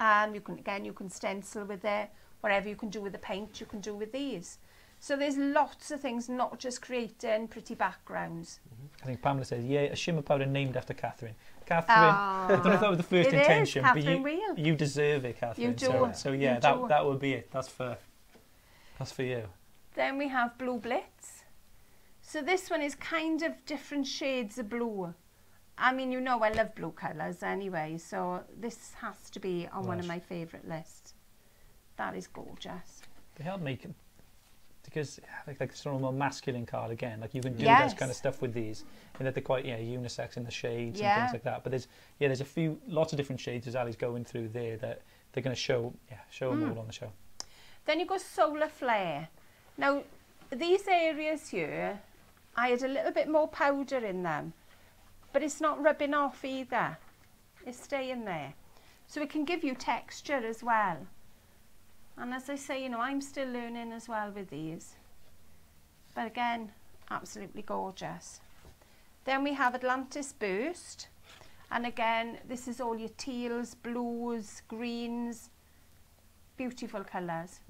B: You can stencil with it. Whatever you can do with the paint, you can do with these. So there's lots of things, not just creating pretty backgrounds.
A: I think Pamela says, yeah, a shimmer powder named after Catherine. Catherine, I don't know if that was the first
B: It is,
A: intention, but
B: Catherine Wheel.
A: you deserve it, Catherine.
B: You do.
A: So yeah,
B: You do.
A: that would be it. That's for you.
B: Then we have Blue Blitz. So this one is kind of different shades of blue. I mean, you know I love blue colours anyway, so this has to be on one of my favourite lists. That is gorgeous.
A: They help make it, because like sort of more masculine card again, like you can do
B: Yes.
A: this kind of stuff with these, and that they're quite unisex in the shades
B: Yeah.
A: and things like that. But there's lots of different shades as Ali's going through there that they're going to show them all on the show.
B: Then you go Solar Flare. Now, these areas here, I had a little bit more powder in them, but it's not rubbing off either. It's staying there. So it can give you texture as well. And as I say, I'm still learning as well with these. But again, absolutely gorgeous. Then we have Atlantis Burst. And again, this is all your teals, blues, greens, beautiful colours.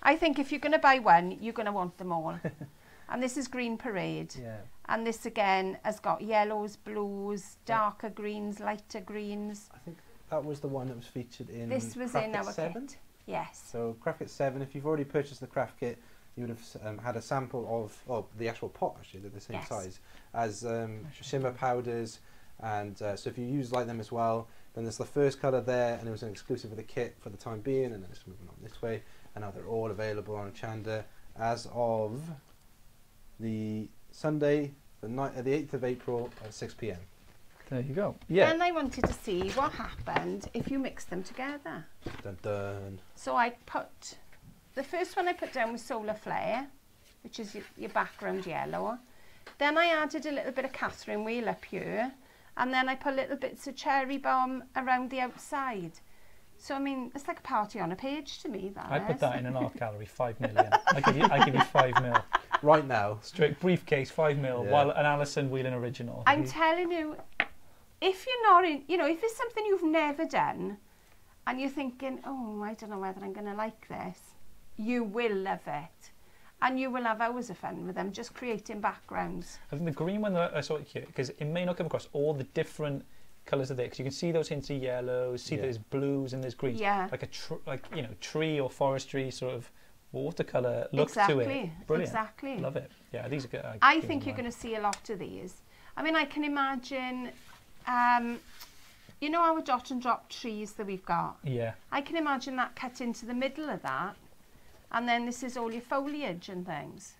B: I think if you're going to buy one, you're going to want them all. And this is Green Parade.
A: Yeah.
B: And this again has got yellows, blues, darker greens, lighter greens.
C: I think that was the one that was featured in
B: This was
C: Craft
B: in
C: Kit
B: our
C: 7.
B: kit. Yes.
C: So Craft Kit 7, if you've already purchased the Craft Kit, you would have had a sample of the actual pot, actually, they're the same
B: Yes.
C: size, as shimmer powders. And so if you use like them as well, Then there's the first colour there, and it was an exclusive of the kit for the time being, and then it's moving on this way. And now they're all available on Hochanda as of the Sunday, the 8th of April at 6 p.m.
A: There you go. Yeah.
B: Then I wanted to see what happened if you mix them together.
C: Dun dun.
B: So I put, the first one I put down was Solar Flare, which is your background yellow. Then I added a little bit of Catherine wheel up here, and then I put little bits of cherry bomb around the outside. So I mean, it's like a party on a page to me. That
A: I put
B: is.
A: that in an art gallery, 5 million. I give you 5 mil.
C: Right now.
A: Straight briefcase, 5 mil,
C: Yeah.
A: while an Alison Whelan original.
B: I'm telling you, if you're not in, you know, if it's something you've never done, and you're thinking, oh, I don't know whether I'm going to like this, you will love it. And you will have hours of fun with them, just creating backgrounds.
A: I think the green one that I saw here, because it may not come across all the different colours of there, because you can see those hints of yellows, see there's blues and there's greens, like a tree or forestry sort of watercolour look to it. Brilliant.
B: Exactly.
A: Love it. Yeah, these are good.
B: I think you're going to see a lot of these. I mean, I can imagine, you know our dot and drop trees that we've got?
A: Yeah.
B: I can imagine that cut into the middle of that, and then this is all your foliage and things.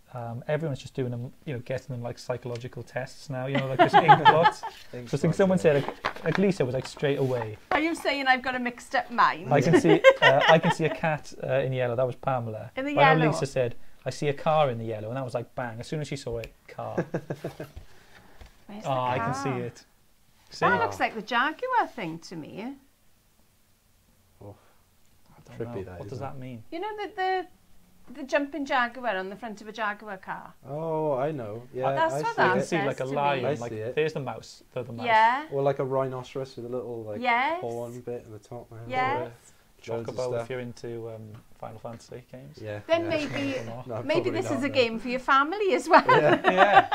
A: Everyone's just doing them, you know, getting them like psychological tests now, you know, like this ink blot. So I think someone said, like Lisa was like straight away.
B: Are you saying I've got a mixed up mind?
A: I can see a cat in yellow. That was Pamela.
B: In the
A: I know
B: yellow.
A: Lisa said, I see a car in the yellow, and that was like bang. As soon as she saw it, car.
B: Where's the
A: I
B: car?
A: can see it. See?
B: That looks like the Jaguar thing to me.
C: Oh,
A: I don't know.
C: trippy that,
A: What does
C: isn't
A: that mean?
B: You know the jumping Jaguar on the front of a Jaguar car?
C: Oh, I know. Yeah,
B: that's
C: I
B: what
C: see
B: that
A: I can
C: it.
A: see like a
B: says to
A: lion.
B: me.
C: I
A: Like
C: see it.
A: there's the mouse. The mouse.
B: Yeah.
C: Or like a rhinoceros with a little like
B: Yes.
C: horn bit at the top. Man.
B: Yes.
C: Loads of
A: Chocobo
C: stuff.
A: if you're into Final Fantasy games.
C: Yeah.
B: Then
C: yeah.
B: maybe
C: No,
B: maybe
C: probably
B: this
C: not,
B: is a
C: no.
B: game for your family as well.
C: Yeah.
A: Yeah.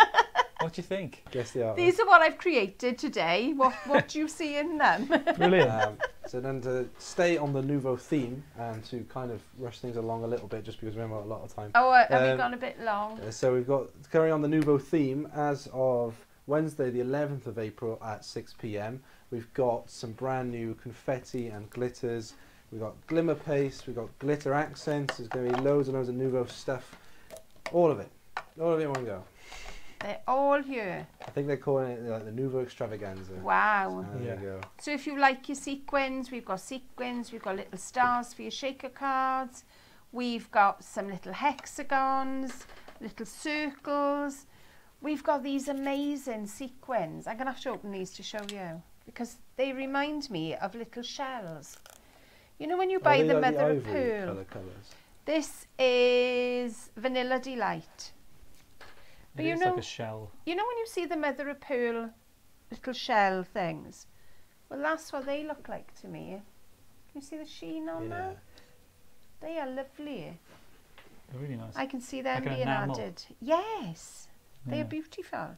A: What do you think?
C: Guess they are.
B: These are what I've created today. What do you see in them?
A: Brilliant.
C: So then to stay on the Nouveau theme and to kind of rush things along a little bit, just because we haven't got a lot of time.
B: Oh, have we gone a bit long?
C: So we've got to carry on the Nouveau theme as of Wednesday, the 11th of April at 6 p.m. We've got some brand new confetti and glitters. We've got glimmer paste. We've got glitter accents. There's going to be loads and loads of Nouveau stuff. All of it in one go.
B: They're all here.
C: I think they're calling it like the Nouveau extravaganza.
B: Wow.
C: There you go.
B: So if you like your sequins, we've got little stars for your shaker cards. We've got some little hexagons, little circles. We've got these amazing sequins. I'm going to have to open these to show you because they remind me of little shells. You know when you buy the
C: like
B: mother of
C: ivory
B: pearl?
C: colours?
B: This is Vanilla Delight. But
A: It
B: you
A: is
B: know,
A: like a shell.
B: you know when you see the mother of pearl little shell things? Well, that's what they look like to me. Can you see the sheen on
C: Yeah.
B: them? They are lovely.
A: They're really nice.
B: I can see them
A: Like an
B: being
A: enamel.
B: added. Yes, they
A: Yeah.
B: are beautiful.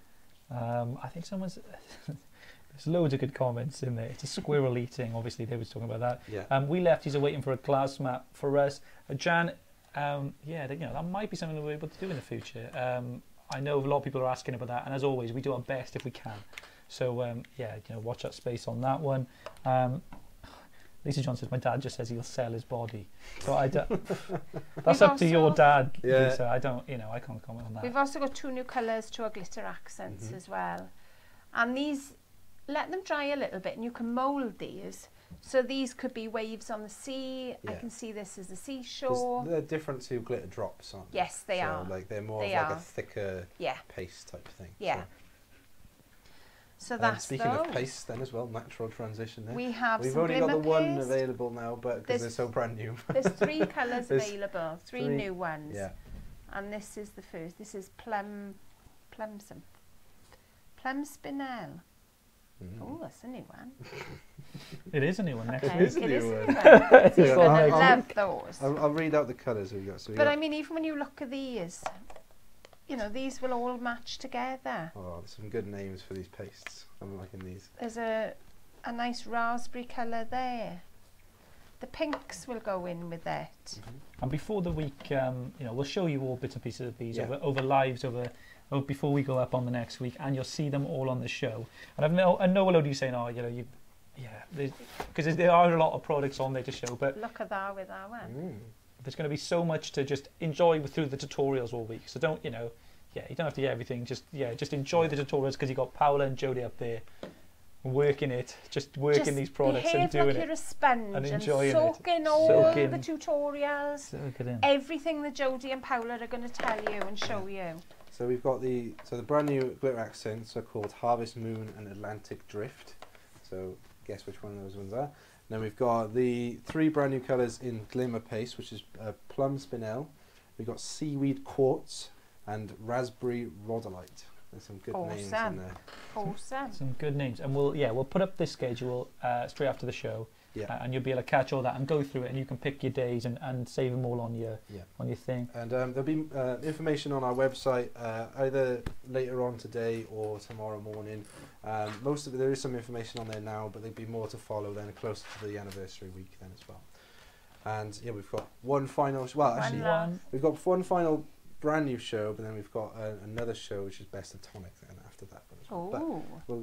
A: I think someone's... There's loads of good comments in there. It's a squirrel eating. Obviously, they was talking about that.
C: Yeah.
A: We lefties are waiting for a glass map for us. Jan, yeah, you know, that might be something that we're able to do in the future. I know a lot of people are asking about that, and as always, we do our best if we can. So, yeah, you know, watch that space on that one. Lisa John says, my dad just says he'll sell his body. So that's up to your dad,
C: Yeah.
A: Lisa. I don't, you know, I can't comment on that.
B: We've also got 2 new colours to our glitter accents as well. And these, let them dry a little bit and you can mould these. So these could be waves on the sea. I
C: Yeah.
B: can see this as the seashore.
C: They're different to glitter drops, aren't they?
B: Yes, they are.
C: Like they're more
B: They
C: of like
B: are.
C: a thicker
B: Yeah,
C: paste type thing.
B: yeah. So
C: And
B: that's
C: speaking
B: those.
C: of paste then as well, natural transition there.
B: We have
C: We've
B: some
C: only got the
B: glimmer
C: one
B: paste.
C: available now, but because
B: There's-
C: they're so brand new.
B: There's 3 colours
C: There's
B: available, 3
C: three-
B: new ones.
C: Yeah.
B: And this is the first. This is plum spinel. Oh, that's a new one.
A: It is a new one next
B: Okay,
A: week.
C: is a
B: it
C: new
B: is a
C: one.
B: new one.
C: Yeah,
B: You're gonna
C: I'll-
B: love those.
C: I'll read out the colours we've got. So we
B: But
C: got,
B: I mean, even when you look at these, you know, these will all match together.
C: oh, there's some good names for these pastes. I'm liking these.
B: There's a nice raspberry colour there. The pinks will go in with it.
A: And before the week, you know, we'll show you all bits and pieces of these
C: Yeah.
A: over lives, before we go up on the next week, and you'll see them all on the show. And I know a load of you saying, oh, you know, you Yeah, because there are a lot of products on there to show, but
B: Look at that with that one.
A: there's going to be so much to just enjoy through the tutorials all week. So don't, you don't have to get everything. Just enjoy the tutorials, because you've got Paola and Jodie up there working these products and doing
B: like you're a sponge
A: and enjoying
B: soak
A: it.
B: in all
A: Soak
B: the
A: in.
B: tutorials,
A: Soak it in.
B: everything that Jodie and Paola are going to tell you and show you.
C: So we've got the brand new glitter accents are called Harvest Moon and Atlantic Drift. So guess which one of those ones are. Then we've got the 3 brand new colours in Glimmer Paste, which is Plum Spinel. We've got Seaweed Quartz and Raspberry Rhodolite. There's some good names in there.
B: Awesome.
A: Some good names, and we'll put up this schedule straight after the show, and you'll be able to catch all that and go through it, and you can pick your days and save them all on your thing.
C: And there'll be information on our website either later on today or tomorrow morning. Most of it, there is some information on there now, but there'll be more to follow then closer to the anniversary week then as well. And yeah, we've got one final. We've got one final brand new show, but then we've got another show which is Best of Tonic then after that one as well. But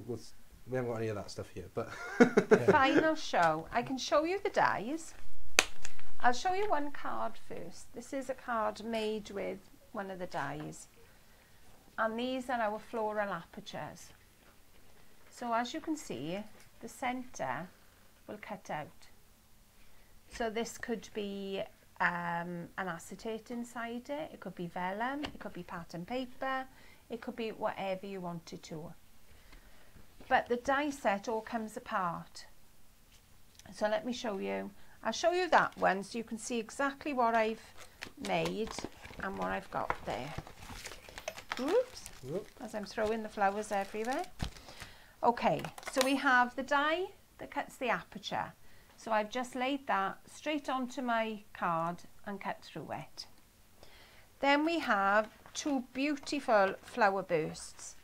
C: we haven't got any of that stuff here, but
B: Final show. I can show you the dies. I'll show you one card first. This is a card made with one of the dies, and these are our floral apertures. So as you can see, the centre will cut out. So this could be an acetate inside it, it could be vellum, it could be pattern paper, it could be whatever you want it to. But the die set all comes apart. So let me show you. I'll show you that one so you can see exactly what I've made and what I've got there. Oops, as I'm throwing the flowers everywhere. Okay, so we have the die that cuts the aperture. So I've just laid that straight onto my card and cut through it. Then we have 2 beautiful flower bursts,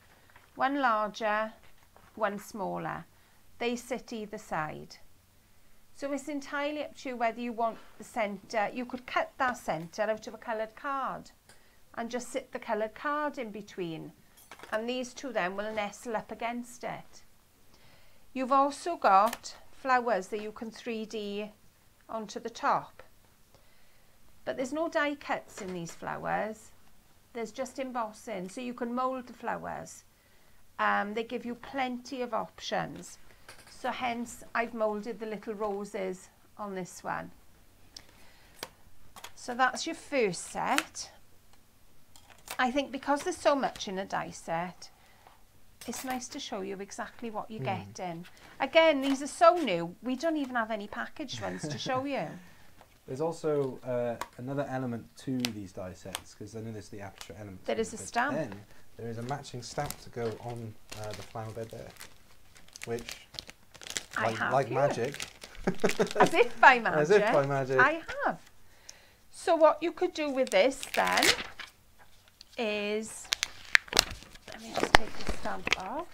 B: one larger, one smaller. They sit either side. So it's entirely up to you whether you want the centre. You could cut that centre out of a coloured card and just sit the coloured card in between, and these 2 then will nestle up against it. You've also got flowers that you can 3D onto the top, but there's no die cuts in these flowers, there's just embossing, so you can mould the flowers. They give you plenty of options, so hence I've moulded the little roses on this one. So that's your first set. I think because there's so much in a die set, it's nice to show you exactly what you're getting. Again, these are so new, we don't even have any packaged ones to show you.
C: there's also another element to these die sets, because I know there's the aperture element.
B: There is a stamp.
C: Then there is a matching stamp to go on the flower bed there, which, like magic.
B: As if by magic.
C: As if by magic.
B: I have. So what you could do with this then is, let me just take the stamp off.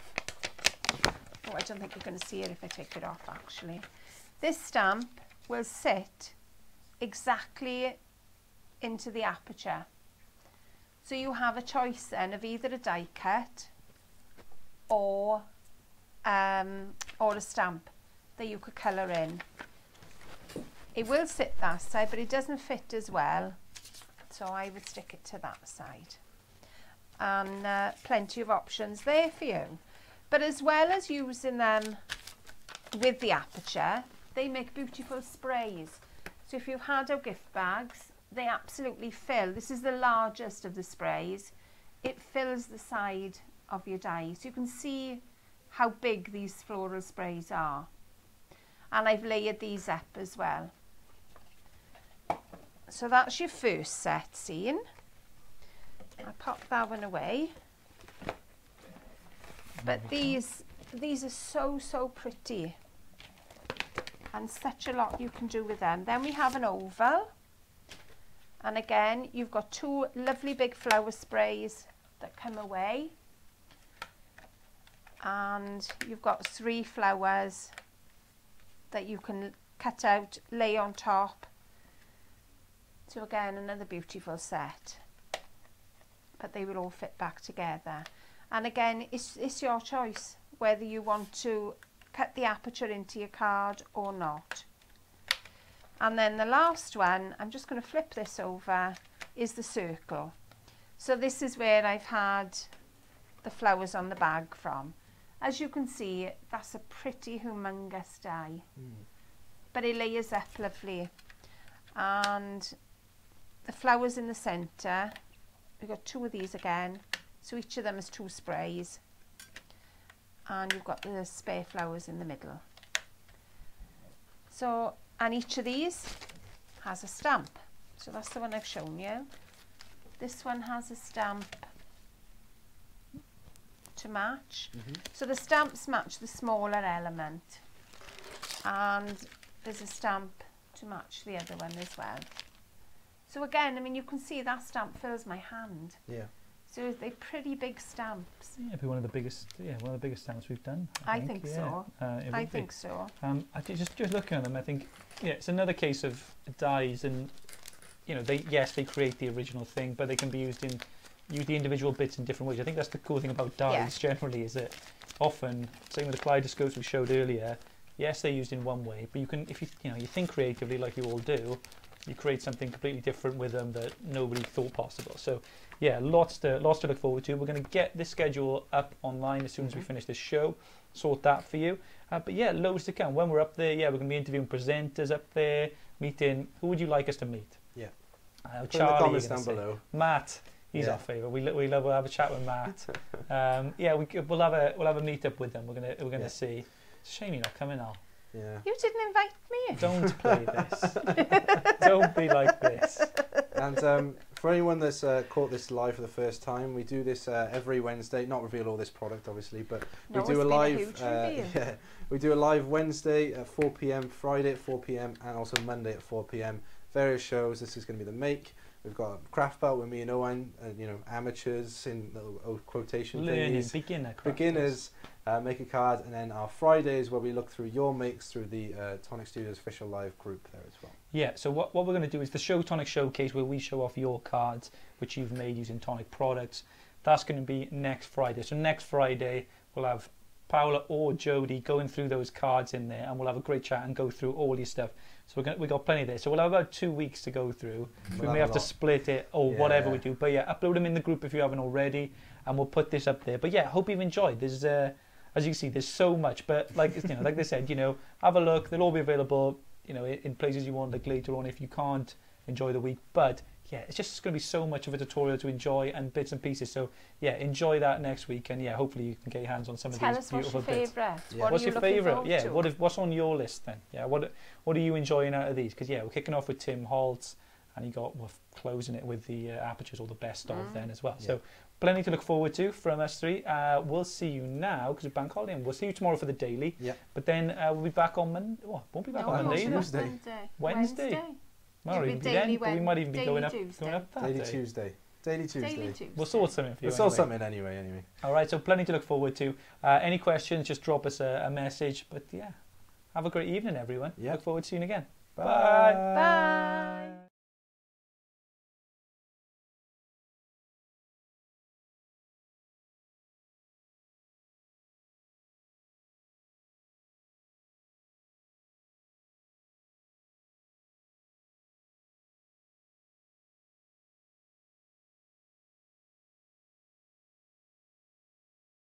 B: Oh, I don't think you're going to see it if I take it off actually. This stamp will sit exactly into the aperture. So you have a choice then of either a die cut or a stamp that you could colour in. It will sit that side, but it doesn't fit as well, so I would stick it to that side. And plenty of options there for you. But as well as using them with the aperture, they make beautiful sprays. So if you've had our gift bags, they absolutely fill. This is the largest of the sprays. It fills the side of your die. So you can see how big these floral sprays are. And I've layered these up as well. So that's your first set scene. I'll pop that one away. But these are so pretty, and such a lot you can do with them. Then we have an oval, and again you've got 2 lovely big flower sprays that come away, and you've got 3 flowers that you can cut out, lay on top. So again, another beautiful set, but they will all fit back together. And again, it's your choice whether you want to cut the aperture into your card or not. And then the last one, I'm just going to flip this over, is the circle. So this is where I've had the flowers on the bag from. As you can see, that's a pretty humongous die, but it layers up lovely. And the flowers in the centre, we've got 2 of these again, so each of them is 2 sprays, and you've got the spare flowers in the middle. So, and each of these has a stamp. So that's the one I've shown you. This one has a stamp to match. So the stamps match the smaller element, and there's a stamp to match the other one as well. So again, I mean, you can see that stamp fills my hand.
C: Yeah.
B: So they're pretty big stamps.
A: Yeah, it'd be one of the biggest. Yeah, one of the biggest stamps we've done.
B: I think
A: yeah.
B: so. I think
A: be.
B: so.
A: I just looking at them, I think yeah, it's another case of dies, and you know, they create the original thing, but they can be used the individual bits in different ways. I think that's the cool thing about dies generally, is that often, same with the kaleidoscopes we showed earlier, yes, they're used in one way, but you can, if you think creatively like you all do, you create something completely different with them that nobody thought possible. So yeah, lots to look forward to. We're going to get this schedule up online as soon as we finish this show, sort that for you. But yeah, loads to come. When we're up there, yeah, we're going to be interviewing presenters up there, meeting. Who would you like us to meet?
C: Yeah.
A: Charlie,
C: in the comments down below.
A: Matt, he's our favourite. We'll have a chat with Matt. Yeah, we'll have a meet up with them. We're gonna see. It's a shame you're not coming now.
C: Yeah.
B: You didn't invite me.
A: Don't play this. Don't be like this.
C: And for anyone that's caught this live for the first time, we do this every Wednesday. Not reveal all this product, obviously, but we do a live. We do a live Wednesday at 4 p.m, Friday at 4 p.m, and also Monday at 4 p.m. Various shows. This is going to be the make. We've got a craft belt with me and Owen, you know, amateurs in little quotation things. Beginners, make a card, and then our Fridays where we look through your makes through the Tonic Studios official live group there as well.
A: Yeah, so what we're going to do is the Tonic Showcase, where we show off your cards which you've made using Tonic products. That's going to be next Friday. So next Friday we'll have Paula or Jody going through those cards in there, and we'll have a great chat and go through all your stuff. So we've got plenty there. So we'll have about 2 weeks to go through. We may have to split it or whatever we do. But yeah, upload them in the group if you haven't already, and we'll put this up there. But yeah, hope you've enjoyed. There's as you can see, there's so much. But like like they said, have a look. They'll all be available, in places you want, like later on if you can't enjoy the week. But yeah, it's just going to be so much of a tutorial to enjoy and bits and pieces. So yeah, enjoy that next week, and yeah, hopefully you can get your hands on some of these beautiful bits. What's your favourite? Yeah, what's on your list then? Yeah, what are you enjoying out of these? Because yeah, we're kicking off with Tim Holtz, and we're closing it with the apertures, or the best of then as well. Yeah. So plenty to look forward to from us three. We'll see you now because it's bank holiday, and we'll see you tomorrow for the daily. Yeah. But then we'll be back on Monday. Oh, won't be back on Monday. Wednesday. Well, we might even be going up that
C: Daily
A: day.
C: Tuesday.
A: We'll sort something for you.
C: We'll sort something anyway.
A: All right, so plenty to look forward to. Any questions, just drop us a message. But yeah, have a great evening, everyone. Look forward to seeing you again.
C: Bye.
B: Bye.